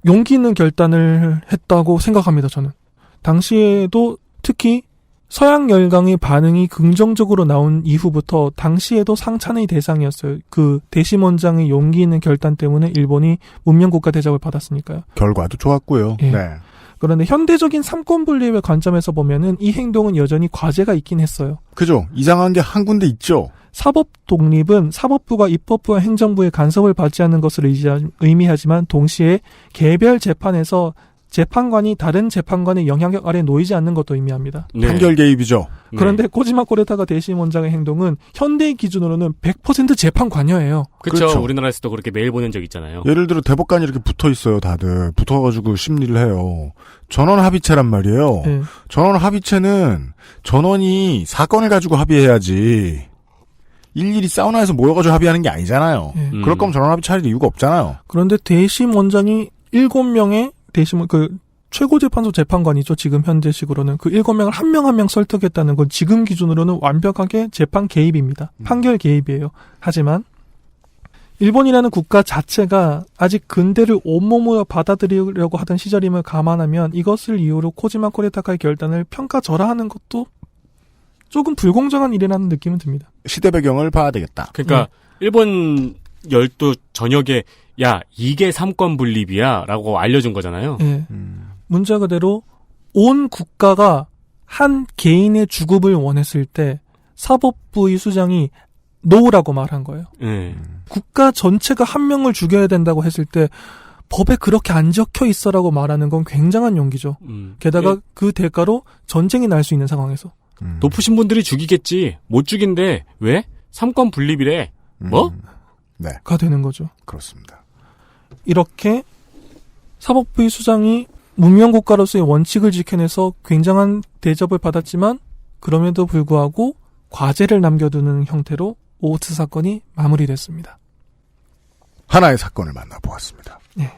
용기 있는 결단을 했다고 생각합니다. 저는. 당시에도 특히 서양 열강의 반응이 긍정적으로 나온 이후부터 당시에도 상찬의 대상이었어요. 그 대심원장의 용기 있는 결단 때문에 일본이 문명국가 대접을 받았으니까요. 결과도 좋았고요. 예. 네. 그런데 현대적인 삼권 분립의 관점에서 보면은 이 행동은 여전히 과제가 있긴 했어요. 그죠. 이상한 게 한 군데 있죠. 사법 독립은 사법부가 입법부와 행정부의 간섭을 받지 않는 것을 의미하지만 동시에 개별 재판에서 재판관이 다른 재판관의 영향력 아래 놓이지 않는 것도 의미합니다. 네. 판결 개입이죠. 그런데 코지마 코레타가 대신 원장의 행동은 현대의 기준으로는 100% 재판 관여예요. 그렇죠. 우리나라에서도 그렇게 메일 보낸 적 있잖아요. 예를 들어 대법관이 이렇게 붙어 있어요. 다들 붙어가지고 심리를 해요. 전원 합의체란 말이에요. 네. 전원 합의체는 전원이 사건을 가지고 합의해야지 일일이 사우나에서 모여가지고 합의하는 게 아니잖아요. 네. 그럴 거면 전원 합의체 할 이유가 없잖아요. 그런데 대심 원장이 7명의 대심 최고재판소 재판관이죠. 지금 현재식으로는 그 7명을 한 명 한 명 설득했다는 건 지금 기준으로는 완벽하게 재판 개입입니다. 판결 개입이에요. 하지만 일본이라는 국가 자체가 아직 근대를 온몸으로 받아들이려고 하던 시절임을 감안하면 이것을 이유로 코지마 코레타카의 결단을 평가절하하는 것도 조금 불공정한 일이라는 느낌은 듭니다. 시대 배경을 봐야 되겠다. 그러니까 일본 열도 전역에 야 이게 삼권 분립이야 라고 알려준 거잖아요. 네. 문자 그대로 온 국가가 한 개인의 주급을 원했을 때 사법부의 수장이 노라고 말한 거예요. 국가 전체가 한 명을 죽여야 된다고 했을 때 법에 그렇게 안 적혀 있어라고 말하는 건 굉장한 용기죠. 게다가 그 대가로 전쟁이 날 수 있는 상황에서. 높으신 분들이 죽이겠지. 못 죽인데 왜? 삼권 분립이래. 뭐? 네. 가 되는 거죠. 그렇습니다. 이렇게 사법부의 수장이 문명국가로서의 원칙을 지켜내서 굉장한 대접을 받았지만 그럼에도 불구하고 과제를 남겨두는 형태로 오우츠 사건이 마무리됐습니다. 하나의 사건을 만나보았습니다. 네.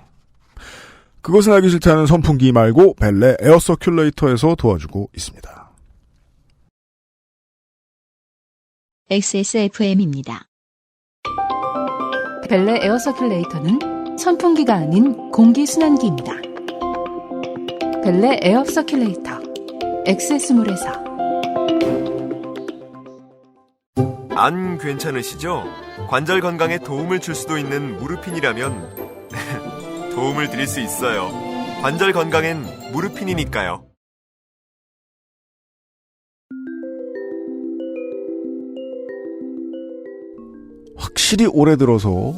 그것은 알기 싫다는 선풍기 말고 벨레 에어 서큘레이터에서 도와주고 있습니다. XSFM입니다. 벨레 에어 서큘레이터는 선풍기가 아닌 공기순환기입니다. 벨레 에어 서큘레이터 엑세스몰에서. 안 괜찮으시죠? 관절 건강에 도움을 줄 수도 있는 무르핀이라면 도움을 드릴 수 있어요. 관절 건강엔 무르핀이니까요. 확실히 올해 들어서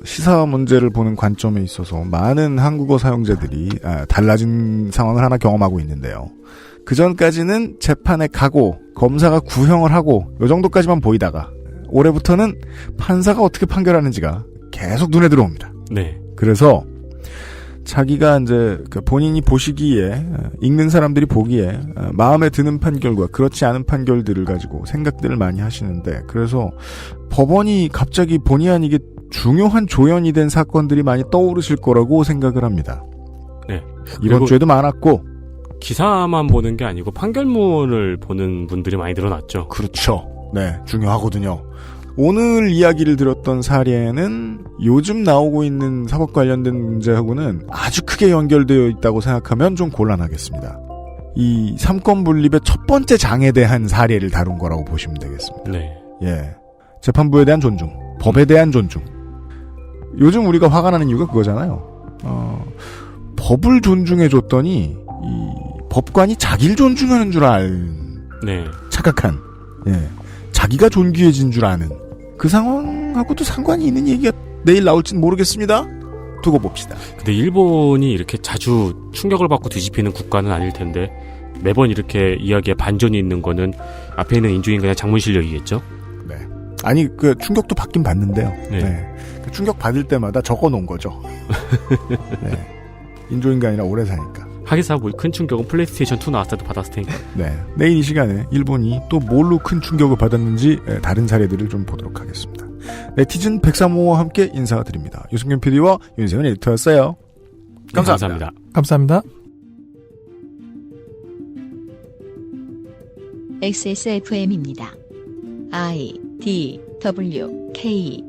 시사 문제를 보는 관점에 있어서 많은 한국어 사용자들이 달라진 상황을 하나 경험하고 있는데요. 그전까지는 재판에 가고 검사가 구형을 하고 요 정도까지만 보이다가 올해부터는 판사가 어떻게 판결하는지가 계속 눈에 들어옵니다. 네. 그래서 자기가 이제 본인이 보시기에 읽는 사람들이 보기에 마음에 드는 판결과 그렇지 않은 판결들을 가지고 생각들을 많이 하시는데 그래서 법원이 갑자기 본의 아니게 중요한 조연이 된 사건들이 많이 떠오르실 거라고 생각을 합니다. 네. 이번 주에도 많았고 기사만 보는 게 아니고 판결문을 보는 분들이 많이 늘어났죠. 그렇죠. 네, 중요하거든요. 오늘 이야기를 들었던 사례는 요즘 나오고 있는 사법 관련된 문제하고는 아주 크게 연결되어 있다고 생각하면 좀 곤란하겠습니다. 이 삼권 분립의 첫 번째 장에 대한 사례를 다룬 거라고 보시면 되겠습니다. 네. 예. 재판부에 대한 존중, 법에 대한 존중. 요즘 우리가 화가 나는 이유가 그거잖아요. 법을 존중해줬더니 이 법관이 자기를 존중하는 줄 네. 착각한, 예. 자기가 존귀해진 줄 아는 그 상황하고도 상관이 있는 얘기가 내일 나올지는 모르겠습니다. 두고 봅시다. 근데 일본이 이렇게 자주 충격을 받고 뒤집히는 국가는 아닐 텐데 매번 이렇게 이야기에 반전이 있는 거는 앞에 있는 인조인간의 장문 실력이겠죠? 네. 아니 그 충격도 받긴 받는데요. 네. 네. 그 충격 받을 때마다 적어놓은 거죠. 네. 인조인간이라 오래 사니까. 하기사 뭐 큰 충격은 플레이스테이션 2 나왔을 때도 받았을 테니까. 네. 내일 이 시간에 일본이 또 뭘로 큰 충격을 받았는지 다른 사례들을 좀 보도록 하겠습니다. 네티즌 103호와 함께 인사드립니다. 유승균 PD와 윤세훈 에디터였어요. 감사합니다. 감사합니다. XSFM입니다. I, D, W, K